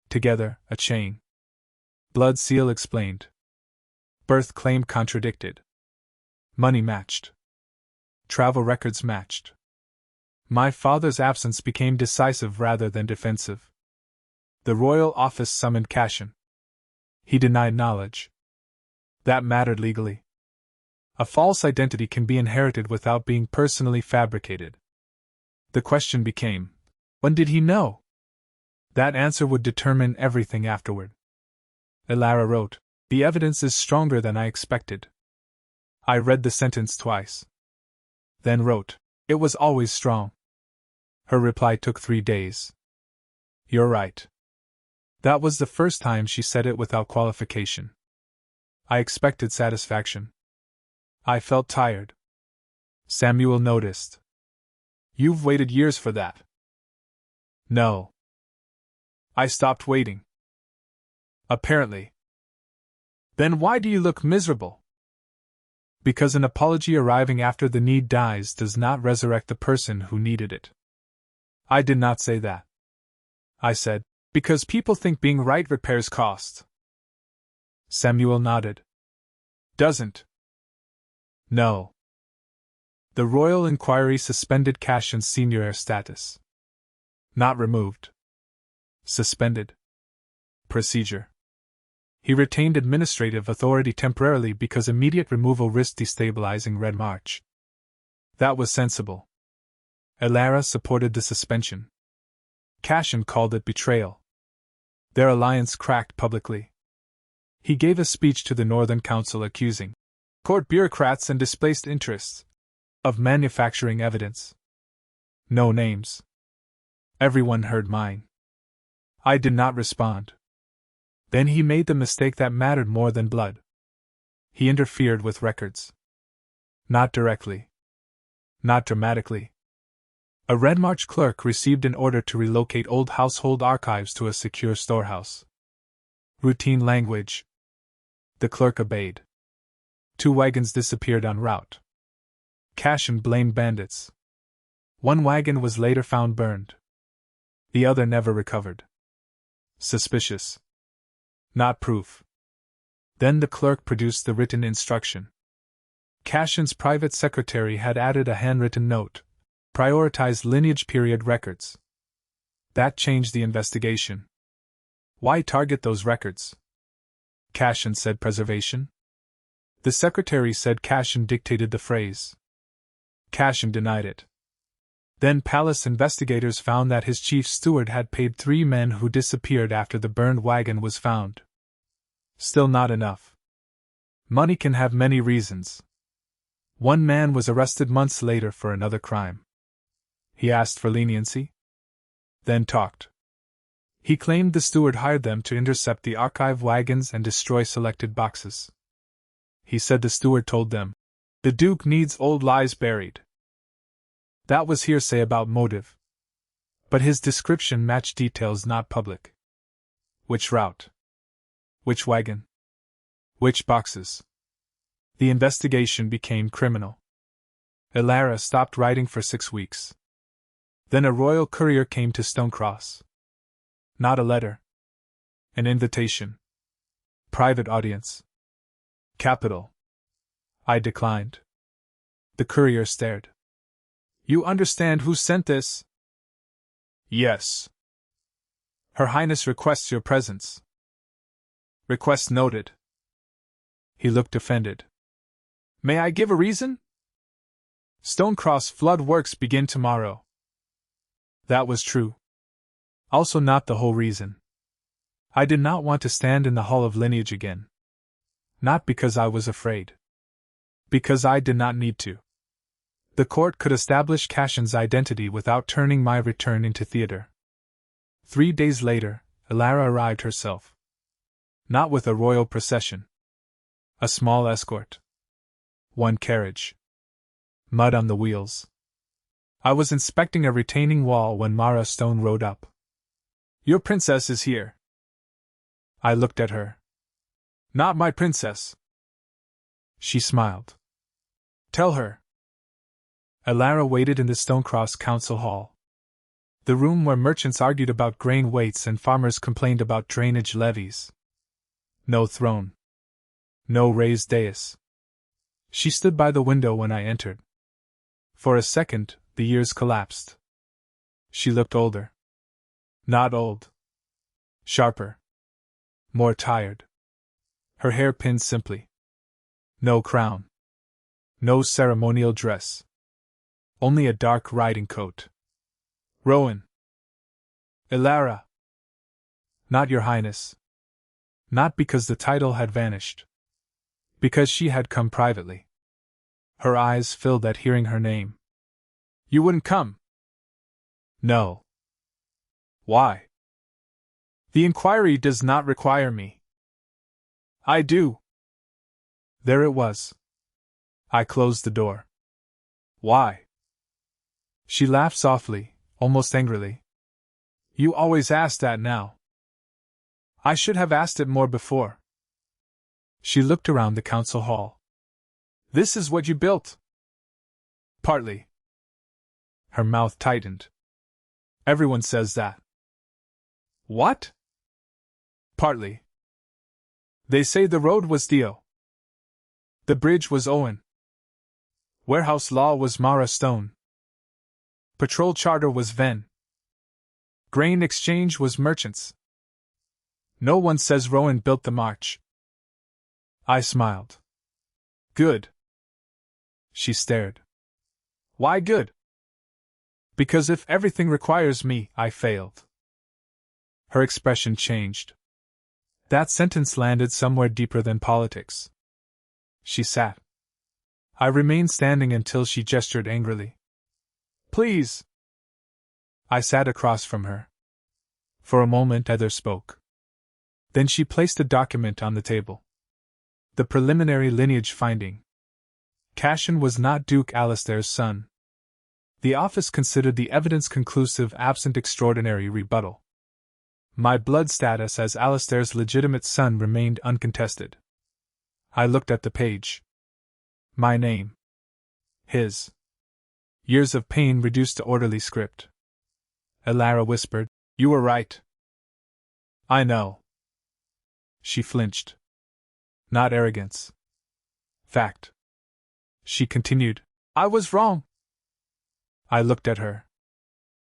Together, a chain. Blood seal explained. Birth claim contradicted. Money matched. Travel records matched. My father's absence became decisive rather than defensive. The royal office summoned Cashin. He denied knowledge. That mattered legally. A false identity can be inherited without being personally fabricated. The question became, when did he know? That answer would determine everything afterward. Elara wrote, the evidence is stronger than I expected. I read the sentence twice. Then wrote, it was always strong. Her reply took 3 days. You're right. That was the first time she said it without qualification. I expected satisfaction. I felt tired. Samuel noticed. You've waited years for that. No. I stopped waiting. Apparently. Then why do you look miserable? Because an apology arriving after the need dies does not resurrect the person who needed it. I did not say that. I said, because people think being right repairs cost. Samuel nodded. Doesn't. No. The royal inquiry suspended Cashin's senior heir status. Not removed. Suspended. Procedure. He retained administrative authority temporarily because immediate removal risked destabilizing Red March. That was sensible. Elara supported the suspension. Cashin called it betrayal. Their alliance cracked publicly. He gave a speech to the Northern Council accusing court bureaucrats and displaced interests of manufacturing evidence. No names. Everyone heard mine. I did not respond. Then he made the mistake that mattered more than blood. He interfered with records. Not directly. Not dramatically. A Red March clerk received an order to relocate old household archives to a secure storehouse. Routine language. The clerk obeyed. 2 wagons disappeared en route. Cashin blamed bandits. 1 wagon was later found burned. The other never recovered. Suspicious. Not proof. Then the clerk produced the written instruction. Cashin's private secretary had added a handwritten note. Prioritize lineage period records. That changed the investigation. Why target those records? Cashin said preservation. The secretary said Cashin dictated the phrase. Cashin denied it. Then palace investigators found that his chief steward had paid 3 men who disappeared after the burned wagon was found. Still not enough. Money can have many reasons. 1 man was arrested months later for another crime. He asked for leniency? then talked. He claimed the steward hired them to intercept the archive wagons and destroy selected boxes. He said the steward told them, "The Duke needs old lies buried." That was hearsay about motive. But his description matched details not public. Which route? Which wagon? Which boxes? The investigation became criminal. Elara stopped writing for 6 weeks. Then a royal courier came to Stonecross. Not a letter. An invitation. Private audience. Capital. I declined. The courier stared. "You understand who sent this?" "Yes." "Her Highness requests your presence." "Request noted." He looked offended. "May I give a reason?" "Stonecross flood works begin tomorrow." That was true. Also not the whole reason. I did not want to stand in the Hall of Lineage again. Not because I was afraid. Because I did not need to. The court could establish Cashin's identity without turning my return into theater. 3 days later, Elara arrived herself. Not with a royal procession. A small escort. 1 carriage. Mud on the wheels. I was inspecting a retaining wall when Mara Stone rode up. "Your princess is here." I looked at her. "Not my princess." She smiled. "Tell her." Elara waited in the Stonecross Council Hall. The room where merchants argued about grain weights and farmers complained about drainage levees. No throne. No raised dais. She stood by the window when I entered. For a second, the years collapsed. She looked older. Not old. Sharper. More tired. Her hair pinned simply. No crown. No ceremonial dress. Only a dark riding coat. "Rowan." "Elara." "Not your Highness." Not because the title had vanished. Because she had come privately. Her eyes filled at hearing her name. "You wouldn't come?" "No." "Why?" "The inquiry does not require me." "I do." There it was. I closed the door. "Why?" She laughed softly, almost angrily. "You always ask that now." "I should have asked it more before." She looked around the council hall. "This is what you built?" "Partly." Her mouth tightened. "Everyone says that." "What?" "Partly. They say the road was Theo. The bridge was Owen. Warehouse law was Mara Stone. Patrol charter was Ven. Grain exchange was merchants. No one says Rowan built the march." I smiled. "Good." She stared. "Why good?" "Because if everything requires me, I failed." Her expression changed. That sentence landed somewhere deeper than politics. She sat. I remained standing until she gestured angrily. "Please." I sat across from her. For a moment neither spoke. Then she placed a document on the table. The preliminary lineage finding. Cashin was not Duke Alastair's son. The office considered the evidence conclusive absent extraordinary rebuttal. My blood status as Alastair's legitimate son remained uncontested. I looked at the page. My name. His. Years of pain reduced to orderly script. Elara whispered, "You were right." "I know." She flinched. Not arrogance. Fact. She continued, "I was wrong." I looked at her.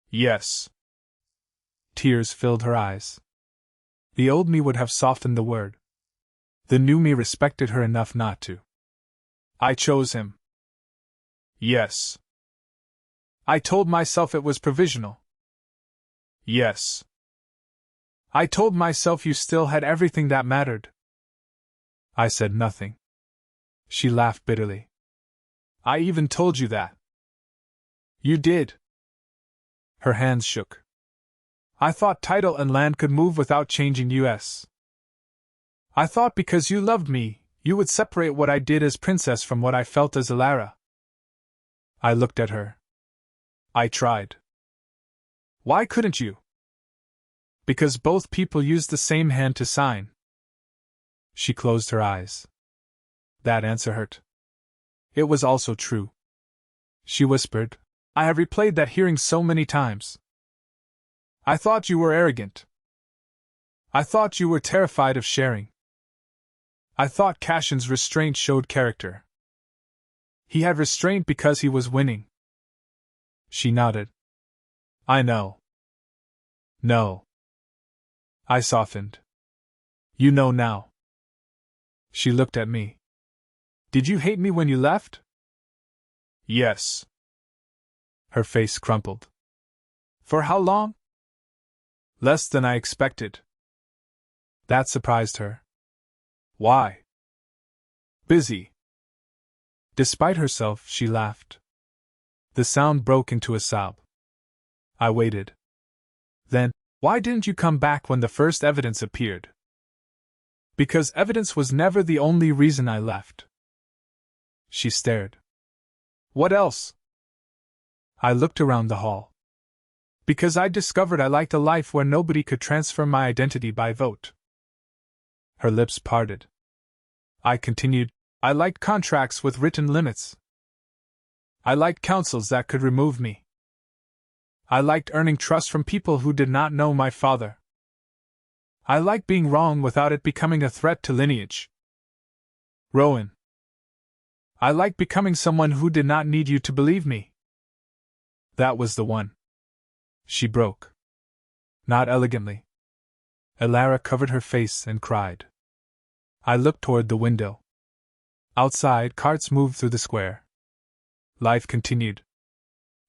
"Yes." Tears filled her eyes. The old me would have softened the word. The new me respected her enough not to. "I chose him." "Yes." "I told myself it was provisional." "Yes." "I told myself you still had everything that mattered." I said nothing. She laughed bitterly. "I even told you that." "You did." Her hands shook. I thought title and land could move without changing US. I thought because you loved me, you would separate what I did as princess from what I felt as Elara. I looked at her. I tried. Why couldn't you? Because both people used the same hand to sign. She closed her eyes. That answer hurt. It was also true. She whispered, I have replayed that hearing so many times. I thought you were arrogant. I thought you were terrified of sharing. I thought Cashin's restraint showed character. He had restraint because he was winning. She nodded. I know. No. I softened. You know now. She looked at me. Did you hate me when you left? Yes. Her face crumpled. For how long? Less than I expected. That surprised her. Why? Busy. Despite herself, she laughed. The sound broke into a sob. I waited. Then, why didn't you come back when the first evidence appeared? Because evidence was never the only reason I left. She stared. What else? I looked around the hall. Because I discovered I liked a life where nobody could transfer my identity by vote. Her lips parted. I continued, I liked contracts with written limits. I liked councils that could remove me. I liked earning trust from people who did not know my father. I liked being wrong without it becoming a threat to lineage. Rowan. I liked becoming someone who did not need you to believe me. That was the one. She broke. Not elegantly. Elara covered her face and cried. I looked toward the window. Outside, carts moved through the square. Life continued.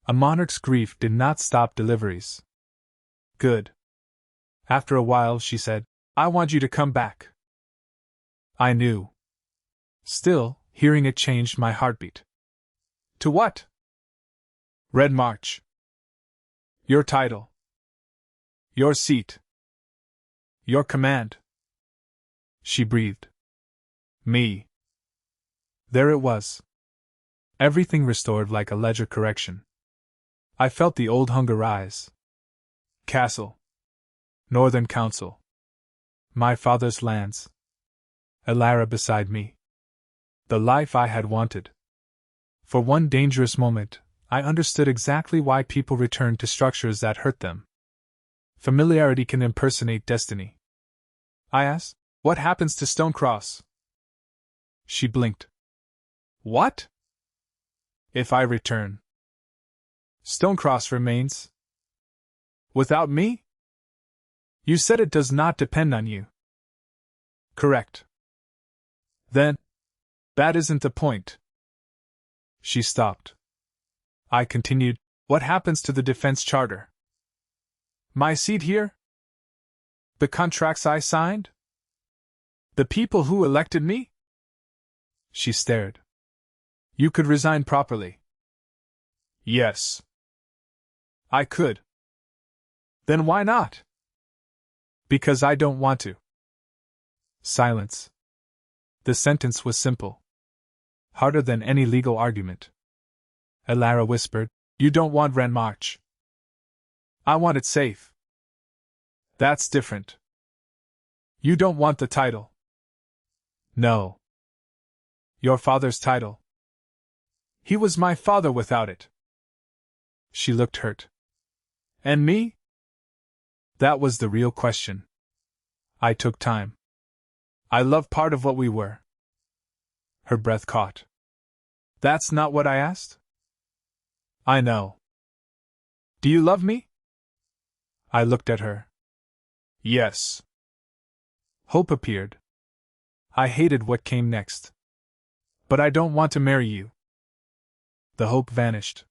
A monarch's grief did not stop deliveries. Good. After a while, she said, I want you to come back. I knew. Still, hearing it changed my heartbeat. To what? Red March. Your title. Your seat. Your command. She breathed. Me. There it was. Everything restored like a ledger correction. I felt the old hunger rise. Castle. Northern Council. My father's lands. Elara beside me. The life I had wanted. For one dangerous moment, I understood exactly why people return to structures that hurt them. Familiarity can impersonate destiny. I asked, what happens to Stonecross? She blinked. What? If I return. Stonecross remains. Without me? You said it does not depend on you. Correct. Then, that isn't the point. She stopped. I continued, what happens to the defense charter? My seat here? The contracts I signed? The people who elected me? She stared. You could resign properly. Yes. I could. Then why not? Because I don't want to. Silence. The sentence was simple. Harder than any legal argument. Elara whispered, you don't want Ren March. I want it safe. That's different. You don't want the title. No. Your father's title. He was my father without it. She looked hurt. And me? That was the real question. I took time. I love part of what we were. Her breath caught. That's not what I asked? I know. Do you love me? I looked at her. Yes. Hope appeared. I hated what came next. But I don't want to marry you. The hope vanished.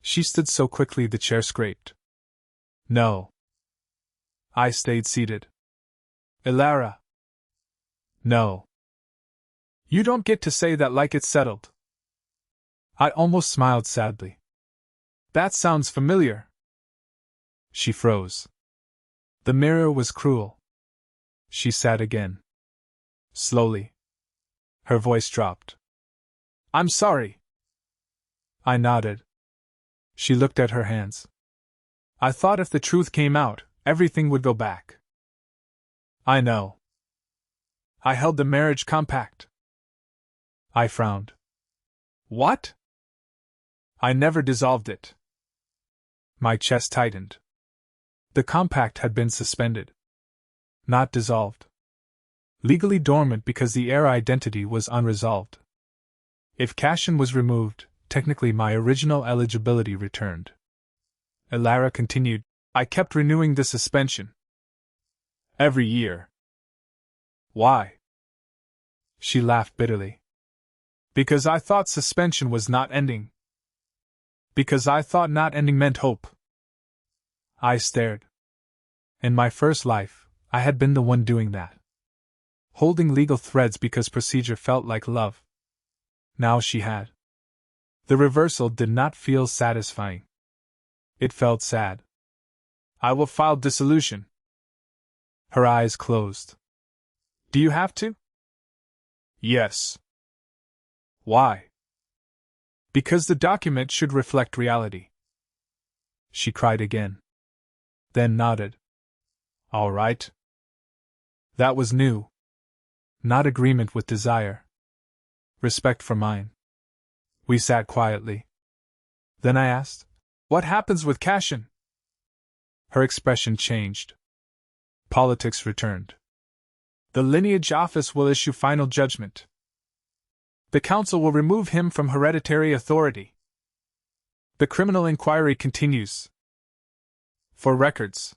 She stood so quickly the chair scraped. No. I stayed seated. Elara. No. You don't get to say that like it's settled. I almost smiled sadly. That sounds familiar. She froze. The mirror was cruel. She sat again. Slowly. Her voice dropped. I'm sorry. I nodded. She looked at her hands. I thought if the truth came out, everything would go back. I know. I held the marriage compact. I frowned. What? I never dissolved it. My chest tightened. The compact had been suspended. Not dissolved. Legally dormant because the heir identity was unresolved. If Cashin was removed, technically my original eligibility returned. Elara continued, I kept renewing the suspension. Every year. Why? She laughed bitterly. Because I thought suspension was not ending. Because I thought not ending meant hope. I stared. In my first life, I had been the one doing that. Holding legal threads because procedure felt like love. Now she had. The reversal did not feel satisfying. It felt sad. I will file dissolution. Her eyes closed. Do you have to? Yes. Why? Because the document should reflect reality. She cried again. Then nodded. All right. That was new. Not agreement with desire. Respect for mine. We sat quietly. Then I asked, what happens with Cashin? Her expression changed. Politics returned. The lineage office will issue final judgment. The council will remove him from hereditary authority. The criminal inquiry continues. For records.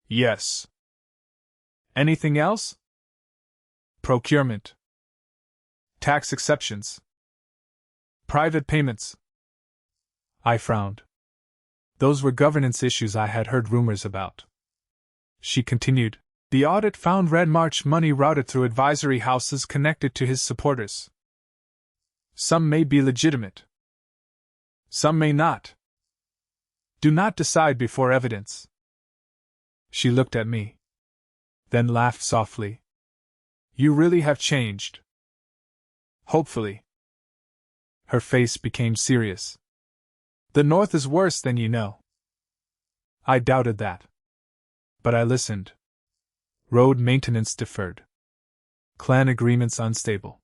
Yes. Anything else? Procurement. Tax exceptions. Private payments. I frowned. Those were governance issues I had heard rumors about. She continued, the audit found Red March money routed through advisory houses connected to his supporters. Some may be legitimate. Some may not. Do not decide before evidence. She looked at me. Then laughed softly. You really have changed. Hopefully. Her face became serious. The North is worse than you know. I doubted that. But I listened. Road maintenance deferred. Clan agreements unstable.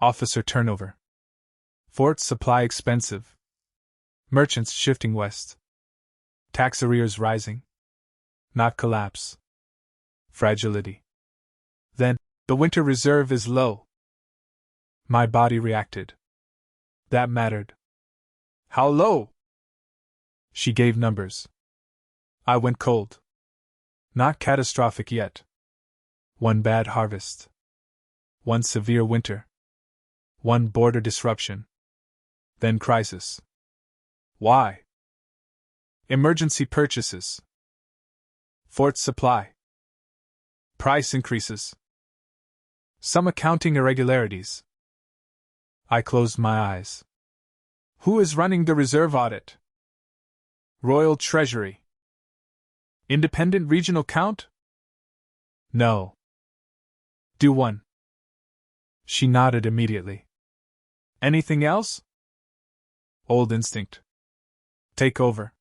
Officer turnover. Fort supply expensive. Merchants shifting west. Tax arrears rising. Not collapse. Fragility. Then, the winter reserve is low. My body reacted. That mattered. How low? She gave numbers. I went cold. Not catastrophic yet. One bad harvest. One severe winter. One border disruption. Then crisis. Why? Emergency purchases. Fort supply. Price increases. Some accounting irregularities. I closed my eyes. Who is running the reserve audit? Royal Treasury. Independent regional count? No. Do one. She nodded immediately. Anything else? Old instinct. Take over.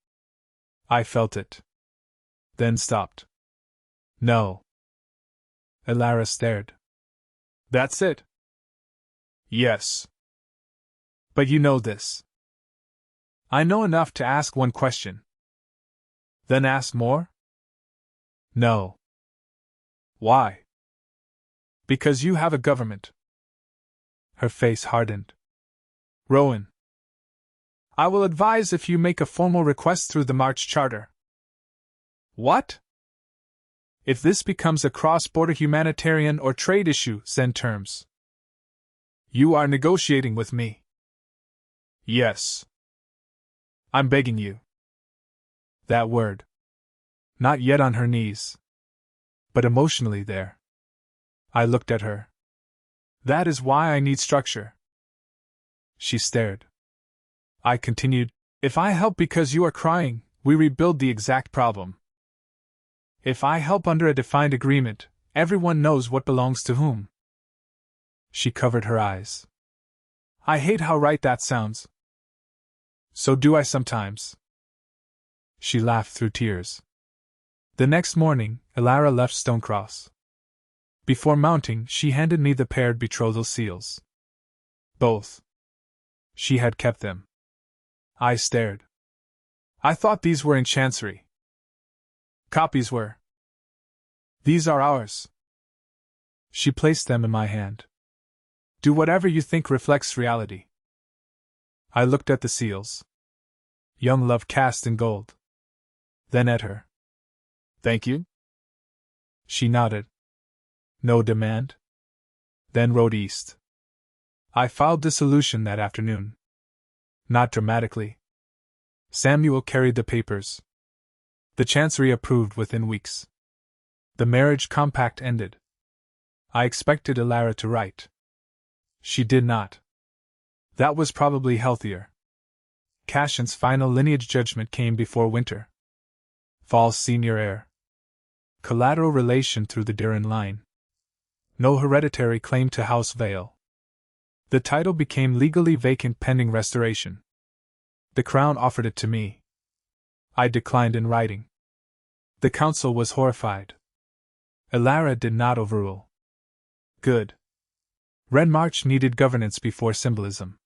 I felt it. Then stopped. No. Elara stared. That's it? Yes. But you know this. I know enough to ask one question. Then ask more? No. Why? Because you have a government. Her face hardened. Rowan. I will advise if you make a formal request through the March Charter. What? If this becomes a cross-border humanitarian or trade issue, send terms. You are negotiating with me. Yes. I'm begging you. That word. Not yet on her knees. But emotionally there. I looked at her. That is why I need structure. She stared. I continued, if I help because you are crying, we rebuild the exact problem. If I help under a defined agreement, everyone knows what belongs to whom. She covered her eyes. I hate how right that sounds. So do I sometimes. She laughed through tears. The next morning, Elara left Stonecross. Before mounting, she handed me the paired betrothal seals. Both. She had kept them. I stared. I thought these were in Chancery. Copies were. These are ours. She placed them in my hand. Do whatever you think reflects reality. I looked at the seals. Young love cast in gold. Then at her. Thank you? She nodded. No demand? Then rode east. I filed dissolution that afternoon. Not dramatically. Samuel carried the papers. The Chancery approved within weeks. The marriage compact ended. I expected Elara to write. She did not. That was probably healthier. Cassion's final lineage judgment came before winter. Fall's senior heir. Collateral relation through the Durin line. No hereditary claim to House Vale. The title became legally vacant pending restoration. The crown offered it to me. I declined in writing. The council was horrified. Elara did not overrule. Good. Renmarch needed governance before symbolism.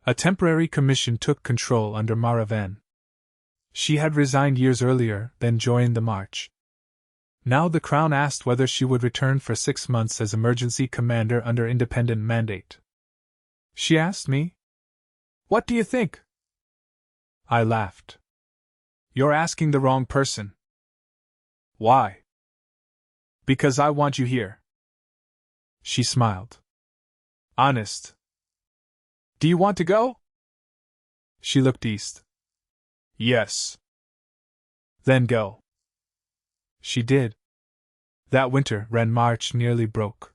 A temporary commission took control under Mara Ven. She had resigned years earlier, then joined the march. Now the crown asked whether she would return for 6 months as emergency commander under independent mandate. She asked me, "What do you think?" I laughed. "You're asking the wrong person." "Why?" "Because I want you here." She smiled. "Honest. Do you want to go?" She looked east. "Yes." "Then go." She did. That winter, Renmarch nearly broke.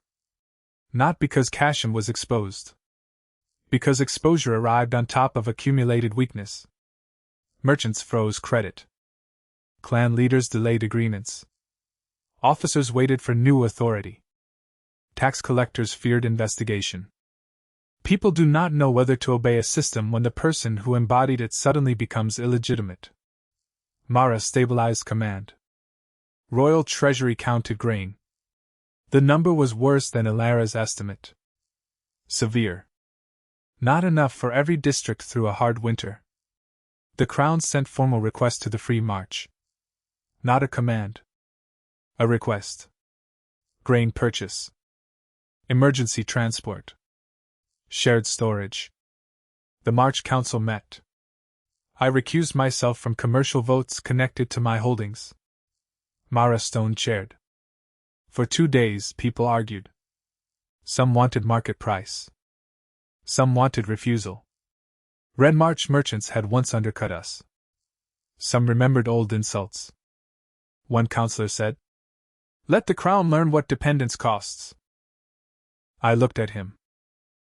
Not because Cassion was exposed. Because exposure arrived on top of accumulated weakness. Merchants froze credit. Clan leaders delayed agreements. Officers waited for new authority. Tax collectors feared investigation. People do not know whether to obey a system when the person who embodied it suddenly becomes illegitimate. Mara stabilized command. Royal Treasury counted grain. The number was worse than Elara's estimate. Severe. Not enough for every district through a hard winter. The Crown sent formal request to the Free March. Not a command. A request. Grain purchase. Emergency transport. Shared storage. The March Council met. I recused myself from commercial votes connected to my holdings. Mara Stone chaired. For 2 days, people argued. Some wanted market price. Some wanted refusal. Renmarch merchants had once undercut us. Some remembered old insults. One counselor said, "Let the crown learn what dependence costs." I looked at him.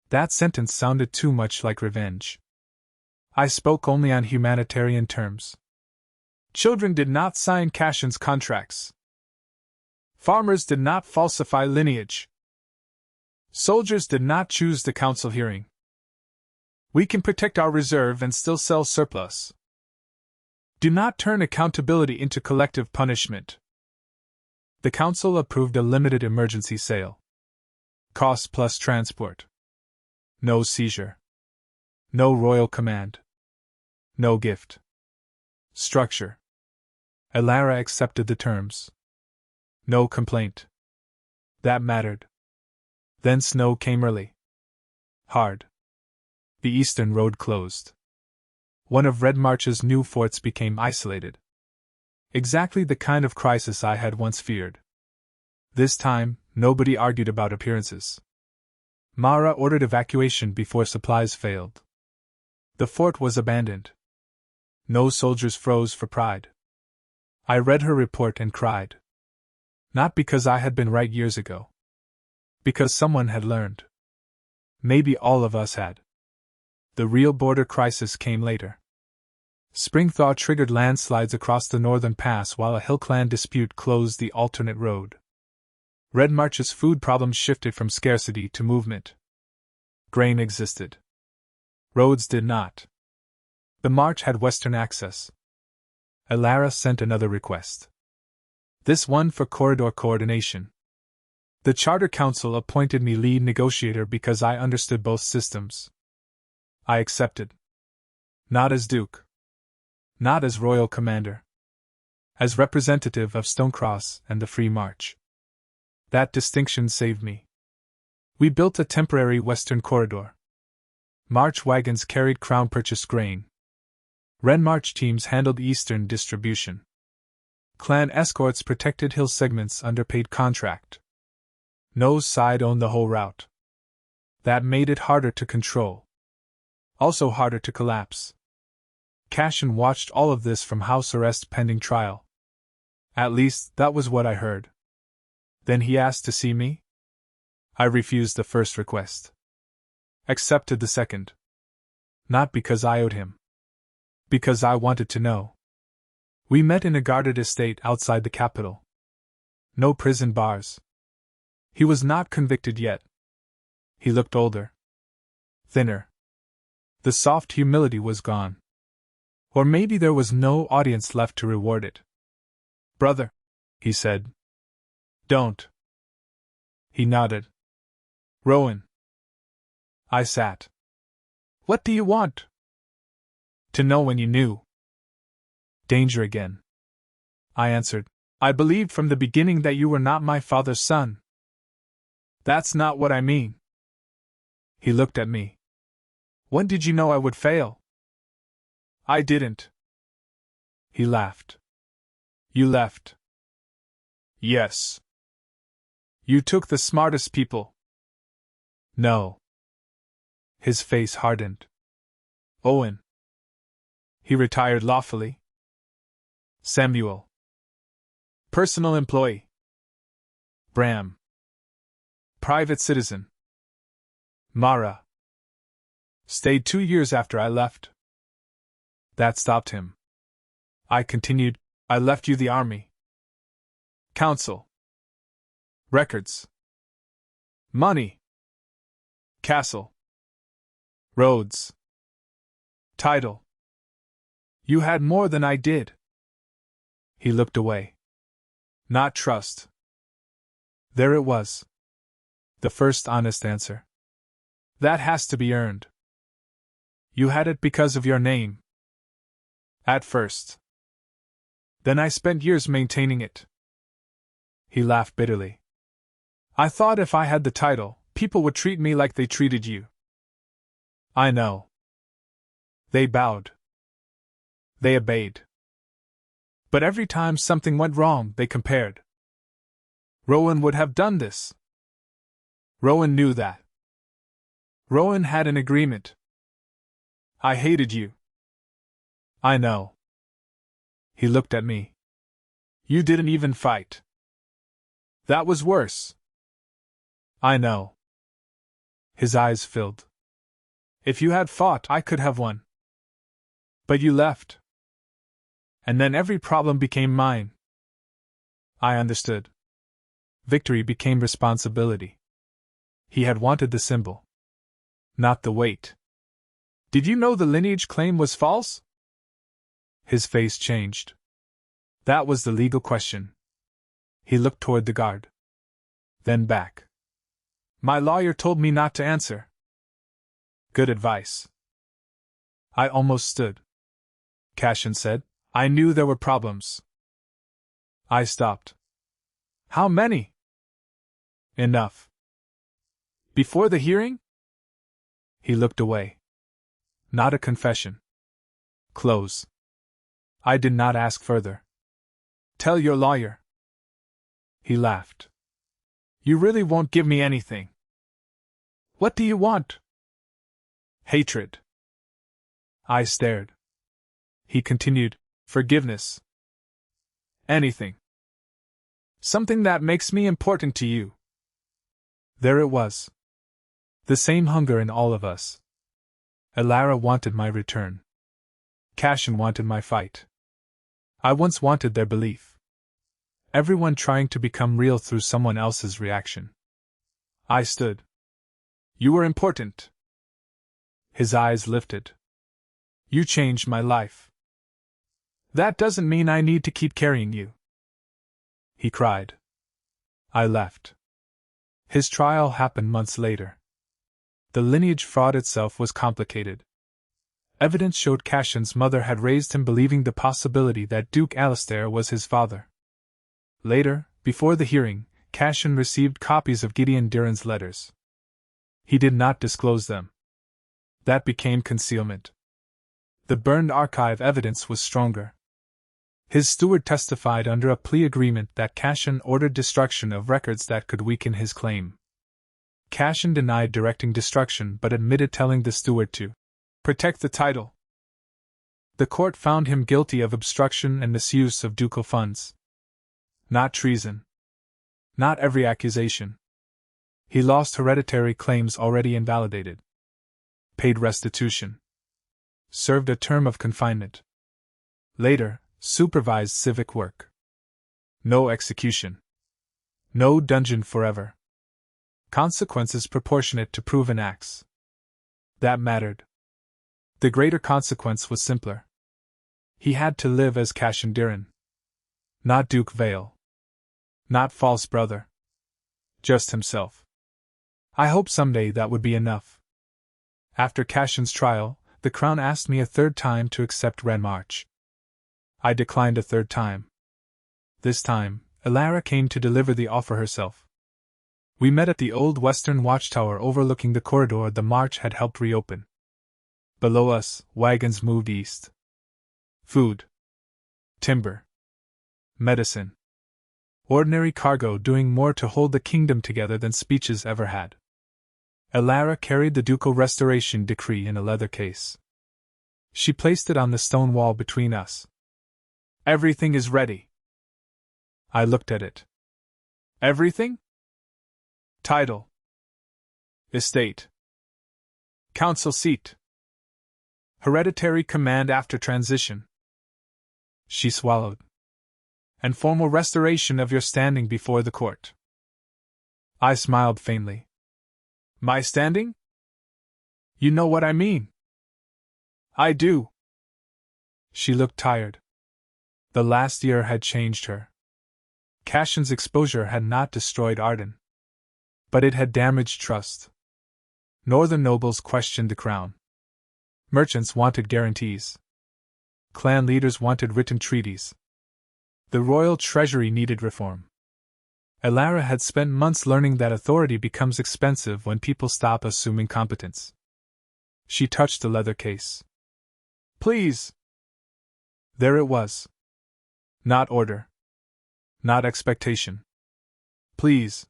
That sentence sounded too much like revenge. I spoke only on humanitarian terms. Children did not sign Cassion's contracts. Farmers did not falsify lineage. Soldiers did not choose the council hearing. We can protect our reserve and still sell surplus. Do not turn accountability into collective punishment. The council approved a limited emergency sale. Cost plus transport. No seizure. No royal command. No gift. Structure. Elara accepted the terms. No complaint. That mattered. Then snow came early. Hard. The eastern road closed. One of Redmarch's new forts became isolated. Exactly the kind of crisis I had once feared. This time, nobody argued about appearances. Mara ordered evacuation before supplies failed. The fort was abandoned. No soldiers froze for pride. I read her report and cried. Not because I had been right years ago. Because someone had learned. Maybe all of us had. The real border crisis came later. Spring thaw triggered landslides across the northern pass while a hill clan dispute closed the alternate road. Red March's food problems shifted from scarcity to movement. Grain existed. Roads did not. The March had western access. Elara sent another request. This one for corridor coordination. The Charter Council appointed me lead negotiator because I understood both systems. I accepted. Not as Duke. Not as Royal Commander. As representative of Stonecross and the Free March. That distinction saved me. We built a temporary western corridor. March wagons carried Crown-purchased grain. Ren March teams handled eastern distribution. Clan escorts protected hill segments under paid contract. No side owned the whole route. That made it harder to control. Also harder to collapse. Cashin watched all of this from house arrest pending trial. At least, that was what I heard. Then he asked to see me? I refused the first request. Accepted the second. Not because I owed him. Because I wanted to know. We met in a guarded estate outside the capital. No prison bars. He was not convicted yet. He looked older. Thinner. The soft humility was gone. Or maybe there was no audience left to reward it. Brother, he said. Don't. He nodded. Rowan. I sat. What do you want? To know when you knew. Danger again. I answered. I believed from the beginning that you were not my father's son. That's not what I mean. He looked at me. When did you know I would fail? I didn't. He laughed. You left. Yes. You took the smartest people. No. His face hardened. Owen. He retired lawfully. Samuel. Personal employee. Bram. Private citizen. Mara. Stayed 2 years after I left. That stopped him. I continued, I left you the army. Council. Records. Money. Castle. Roads. Title. You had more than I did. He looked away. Not trust. There it was. The first honest answer. That has to be earned. You had it because of your name. At first. Then I spent years maintaining it. He laughed bitterly. I thought if I had the title, people would treat me like they treated you. I know. They bowed. They obeyed. But every time something went wrong, they compared. Rowan would have done this. Rowan knew that. Rowan had an agreement. I hated you. I know. He looked at me. You didn't even fight. That was worse. I know. His eyes filled. If you had fought, I could have won. But you left. And then every problem became mine. I understood. Victory became responsibility. He had wanted the symbol. Not the weight. Did you know the lineage claim was false? His face changed. That was the legal question. He looked toward the guard. Then back. My lawyer told me not to answer. Good advice. I almost stood. Cashin said, I knew there were problems. I stopped. How many? Enough. Before the hearing? He looked away. Not a confession. Close. I did not ask further. Tell your lawyer. He laughed. You really won't give me anything. What do you want? Hatred. I stared. He continued, forgiveness. Anything. Something that makes me important to you. There it was. The same hunger in all of us. Elara wanted my return. Cashin wanted my fight. I once wanted their belief. Everyone trying to become real through someone else's reaction. I stood. You were important. His eyes lifted. You changed my life. That doesn't mean I need to keep carrying you, he cried. I left. His trial happened months later. The lineage fraud itself was complicated. Evidence showed Cashin's mother had raised him believing the possibility that Duke Alistair was his father. Later, before the hearing, Cashin received copies of Gideon Duran's letters. He did not disclose them. That became concealment. The burned archive evidence was stronger. His steward testified under a plea agreement that Cashin ordered destruction of records that could weaken his claim. Cashin denied directing destruction but admitted telling the steward to protect the title. The court found him guilty of obstruction and misuse of ducal funds. Not treason. Not every accusation. He lost hereditary claims already invalidated. Paid restitution. Served a term of confinement. Later, supervised civic work. No execution. No dungeon forever. Consequences proportionate to proven acts. That mattered. The greater consequence was simpler. He had to live as Cashin Duran. Not Duke Vale. Not false brother. Just himself. I hoped someday that would be enough. After Cashin's trial, the Crown asked me a third time to accept Renmarch. I declined a third time. This time, Elara came to deliver the offer herself. We met at the old western watchtower overlooking the corridor the march had helped reopen. Below us, wagons moved east. Food. Timber. Medicine. Ordinary cargo doing more to hold the kingdom together than speeches ever had. Elara carried the ducal restoration decree in a leather case. She placed it on the stone wall between us. Everything is ready. I looked at it. Everything? Title. Estate. Council seat. Hereditary command after transition. She swallowed. And formal restoration of your standing before the court. I smiled faintly. My standing? You know what I mean. I do. She looked tired. The last year had changed her. Cashin's exposure had not destroyed Arden. But it had damaged trust. Northern nobles questioned the crown. Merchants wanted guarantees. Clan leaders wanted written treaties. The royal treasury needed reform. Elara had spent months learning that authority becomes expensive when people stop assuming competence. She touched the leather case. Please. There it was. Not order. Not expectation. Please.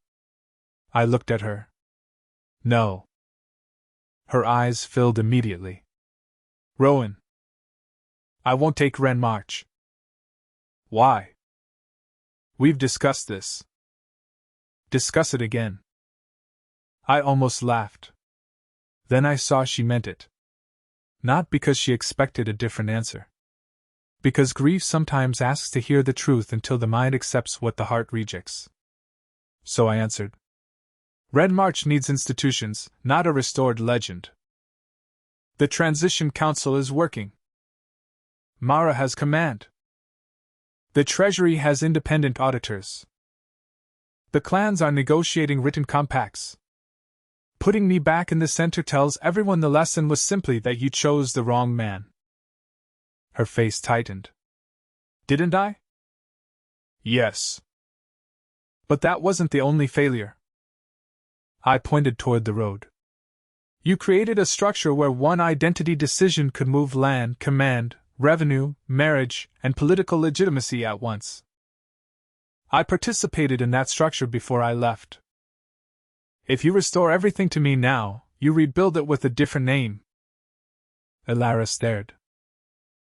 I looked at her. No. Her eyes filled immediately. Rowan. I won't take Renmarch. Why? We've discussed this. Discuss it again. I almost laughed. Then I saw she meant it. Not because she expected a different answer. Because grief sometimes asks to hear the truth until the mind accepts what the heart rejects. So I answered. Renmarch needs institutions, not a restored legend. The Transition Council is working. Mara has command. The Treasury has independent auditors. The clans are negotiating written compacts. Putting me back in the center tells everyone the lesson was simply that you chose the wrong man. Her face tightened. Didn't I? Yes. But that wasn't the only failure. I pointed toward the road. You created a structure where one identity decision could move land, command, revenue, marriage, and political legitimacy at once. I participated in that structure before I left. If you restore everything to me now, you rebuild it with a different name. Elara stared.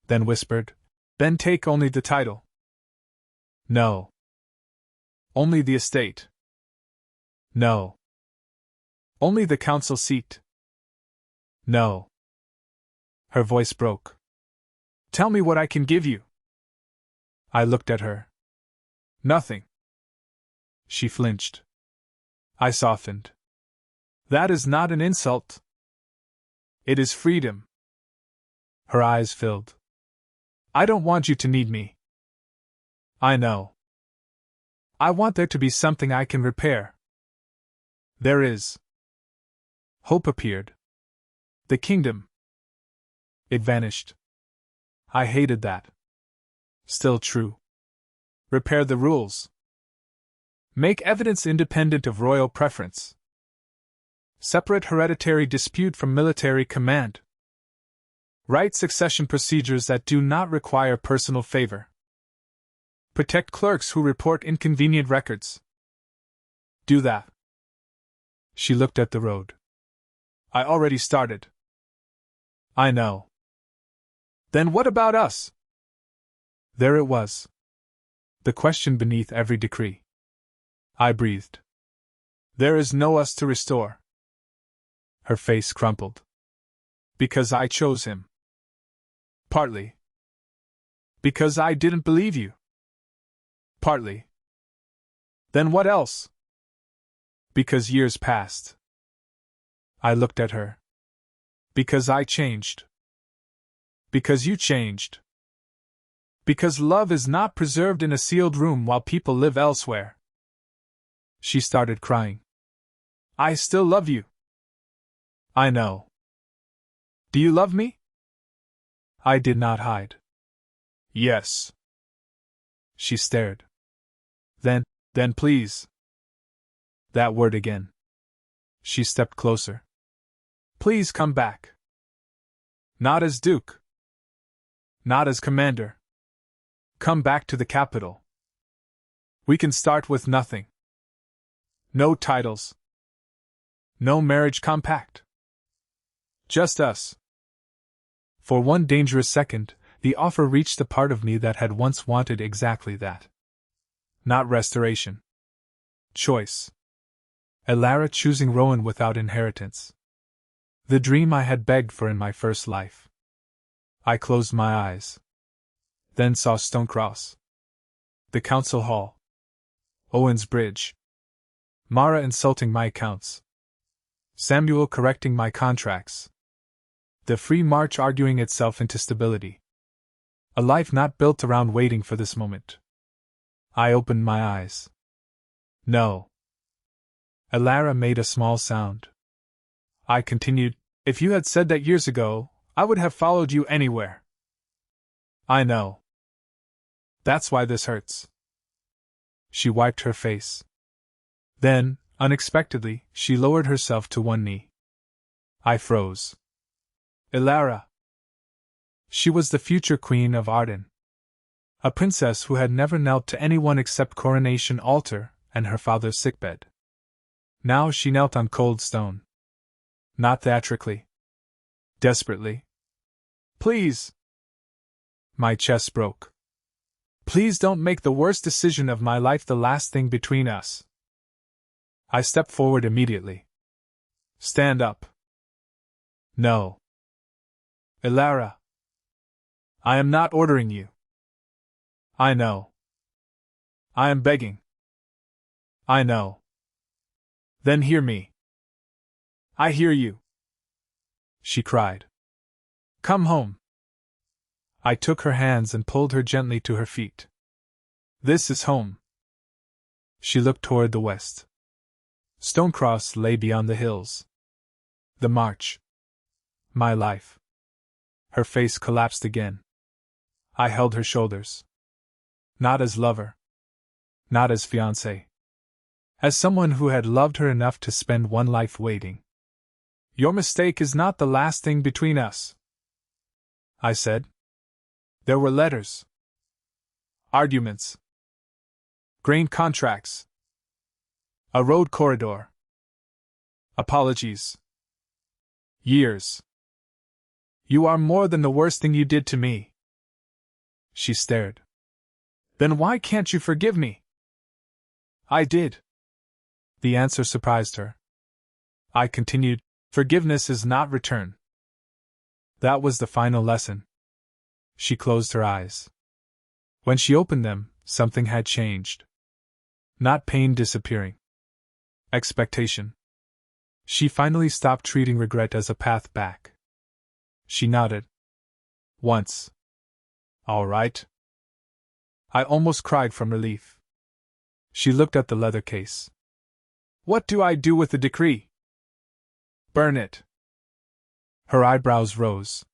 Then whispered, then take only the title. No. Only the estate. No. Only the council seat. No. Her voice broke. Tell me what I can give you. I looked at her. Nothing. She flinched. I softened. That is not an insult. It is freedom. Her eyes filled. I don't want you to need me. I know. I want there to be something I can repair. There is. Hope appeared. The kingdom. It vanished. I hated that. Still true. Repair the rules. Make evidence independent of royal preference. Separate hereditary dispute from military command. Write succession procedures that do not require personal favor. Protect clerks who report inconvenient records. Do that. She looked at the road. I already started. I know. Then what about us? There it was. The question beneath every decree. I breathed. There is no us to restore. Her face crumpled. Because I chose him. Partly. Because I didn't believe you. Partly. Then what else? Because years passed. I looked at her. Because I changed. Because you changed. Because love is not preserved in a sealed room while people live elsewhere. She started crying. I still love you. I know. Do you love me? I did not hide. Yes. She stared. Then please. That word again. She stepped closer. Please come back. Not as Duke. Not as Commander. Come back to the capital. We can start with nothing. No titles. No marriage compact. Just us. For one dangerous second, the offer reached the part of me that had once wanted exactly that. Not restoration. Choice. Elara choosing Rowan without inheritance. The dream I had begged for in my first life. I closed my eyes. Then saw Stonecross. The council hall. Owen's bridge. Mara insulting my accounts. Samuel correcting my contracts. The free march arguing itself into stability. A life not built around waiting for this moment. I opened my eyes. No. Elara made a small sound. I continued, if you had said that years ago, I would have followed you anywhere. I know. That's why this hurts. She wiped her face. Then, unexpectedly, she lowered herself to one knee. I froze. Elara. She was the future queen of Arden. A princess who had never knelt to anyone except coronation altar and her father's sickbed. Now she knelt on cold stone. Not theatrically. Desperately. Please. My chest broke. Please don't make the worst decision of my life the last thing between us. I stepped forward immediately. Stand up. No. Elara. I am not ordering you. I know. I am begging. I know. Then hear me. I hear you. She cried. Come home. I took her hands and pulled her gently to her feet. This is home. She looked toward the west. Stonecross lay beyond the hills. The march. My life. Her face collapsed again. I held her shoulders. Not as lover. Not as fiancé. As someone who had loved her enough to spend one life waiting. Your mistake is not the last thing between us, I said. There were letters. Arguments. Grain contracts. A road corridor. Apologies. Years. You are more than the worst thing you did to me. She stared. Then why can't you forgive me? I did. The answer surprised her. I continued, forgiveness is not return. That was the final lesson. She closed her eyes. When she opened them, something had changed. Not pain disappearing. Expectation. She finally stopped treating regret as a path back. She nodded. Once. All right. I almost cried from relief. She looked at the leather case. What do I do with the decree? Burn it. Her eyebrows rose.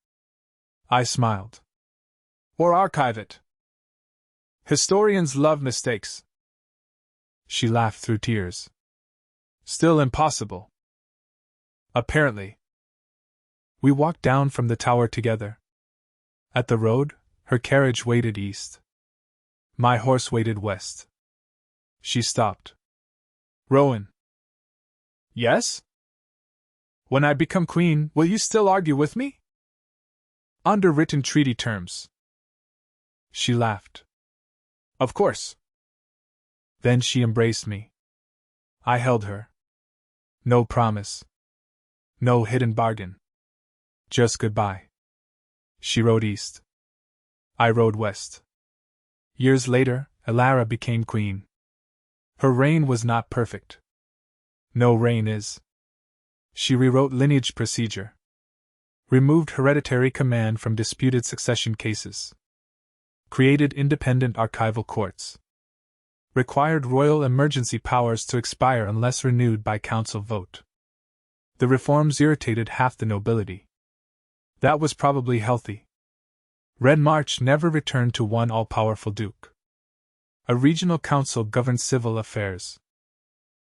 I smiled. Or archive it. Historians love mistakes. She laughed through tears. Still impossible. Apparently. We walked down from the tower together. At the road, her carriage waited east. My horse waited west. She stopped. Rowan. Yes? When I become queen, will you still argue with me? Under written treaty terms. She laughed. Of course. Then she embraced me. I held her. No promise. No hidden bargain. Just goodbye. She rode east. I rode west. Years later, Elara became queen. Her reign was not perfect. No reign is. She rewrote lineage procedure. Removed hereditary command from disputed succession cases. Created independent archival courts. Required royal emergency powers to expire unless renewed by council vote. The reforms irritated half the nobility. That was probably healthy. Red March never returned to one all-powerful duke. A regional council governed civil affairs.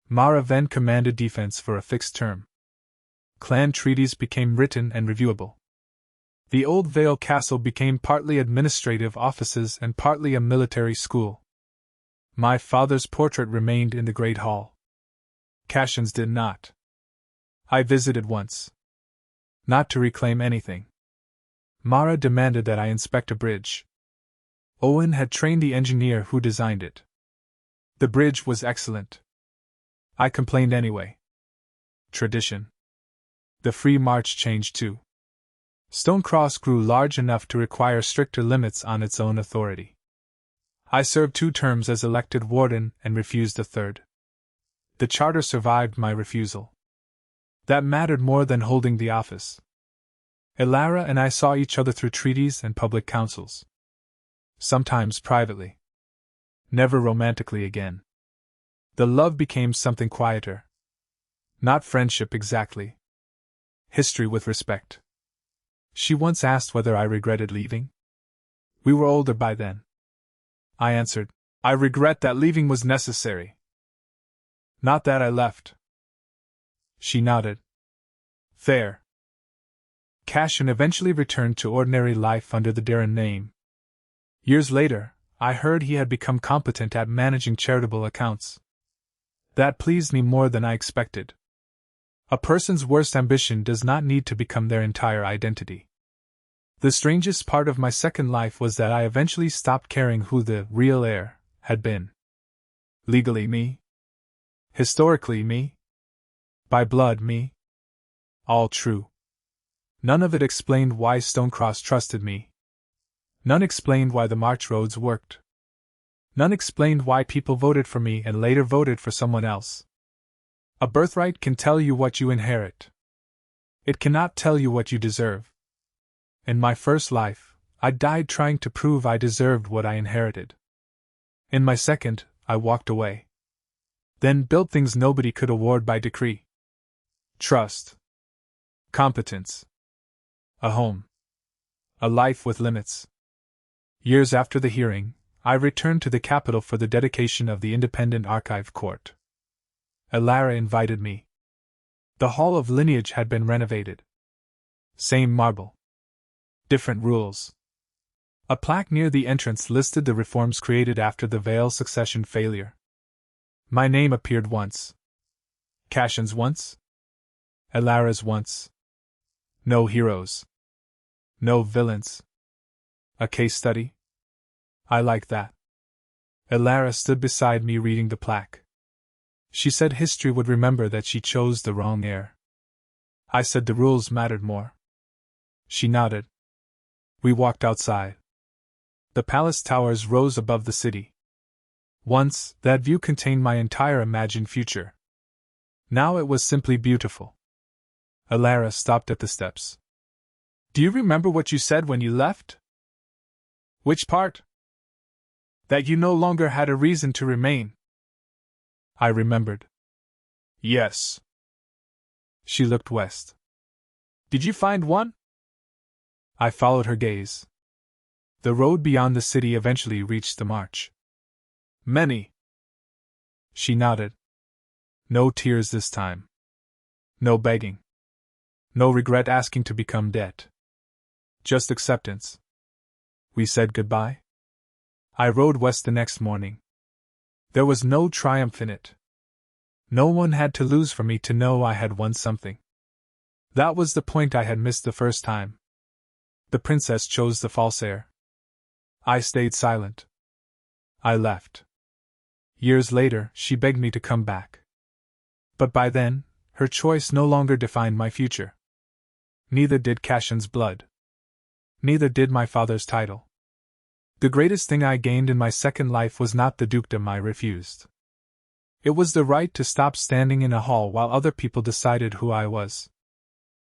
Mara Ven commanded defense for a fixed term. Clan treaties became written and reviewable. The Old Vale Castle became partly administrative offices and partly a military school. My father's portrait remained in the Great Hall. Cashin's did not. I visited once. Not to reclaim anything. Mara demanded that I inspect a bridge. Owen had trained the engineer who designed it. The bridge was excellent. I complained anyway. Tradition. The Free March changed too. Stonecross grew large enough to require stricter limits on its own authority. I served 2 terms as elected warden and refused a third. The charter survived my refusal. That mattered more than holding the office. Elara and I saw each other through treaties and public councils. Sometimes privately. Never romantically again. The love became something quieter. Not friendship exactly. History with respect. She once asked whether I regretted leaving. We were older by then. I answered, I regret that leaving was necessary. Not that I left. She nodded. Fair. Cashin eventually returned to ordinary life under the Darren name. Years later, I heard he had become competent at managing charitable accounts. That pleased me more than I expected. A person's worst ambition does not need to become their entire identity. The strangest part of my second life was that I eventually stopped caring who the real heir had been. Legally me. Historically me. By blood me. All true. None of it explained why Stonecross trusted me. None explained why the March roads worked. None explained why people voted for me and later voted for someone else. A birthright can tell you what you inherit. It cannot tell you what you deserve. In my first life, I died trying to prove I deserved what I inherited. In my second, I walked away. Then built things nobody could award by decree. Trust. Competence. A home. A life with limits. Years after the hearing, I returned to the capital for the dedication of the Independent Archive Court. Elara invited me. The Hall of Lineage had been renovated. Same marble. Different rules. A plaque near the entrance listed the reforms created after the Vale succession failure. My name appeared once. Cashin's once. Elara's once. No heroes. No villains. A case study? I like that. Elara stood beside me reading the plaque. She said history would remember that she chose the wrong heir. I said the rules mattered more. She nodded. We walked outside. The palace towers rose above the city. Once, that view contained my entire imagined future. Now it was simply beautiful. Alara stopped at the steps. Do you remember what you said when you left? Which part? That you no longer had a reason to remain. I remembered. Yes. She looked west. Did you find one? I followed her gaze. The road beyond the city eventually reached the march. Many. She nodded. No tears this time. No begging. No regret asking to become dead. Just acceptance. We said goodbye. I rode west the next morning. There was no triumph in it. No one had to lose for me to know I had won something. That was the point I had missed the first time. The princess chose the false heir. I stayed silent. I left. Years later, she begged me to come back. But by then, her choice no longer defined my future. Neither did Cashin's blood. Neither did my father's title. The greatest thing I gained in my second life was not the dukedom I refused. It was the right to stop standing in a hall while other people decided who I was.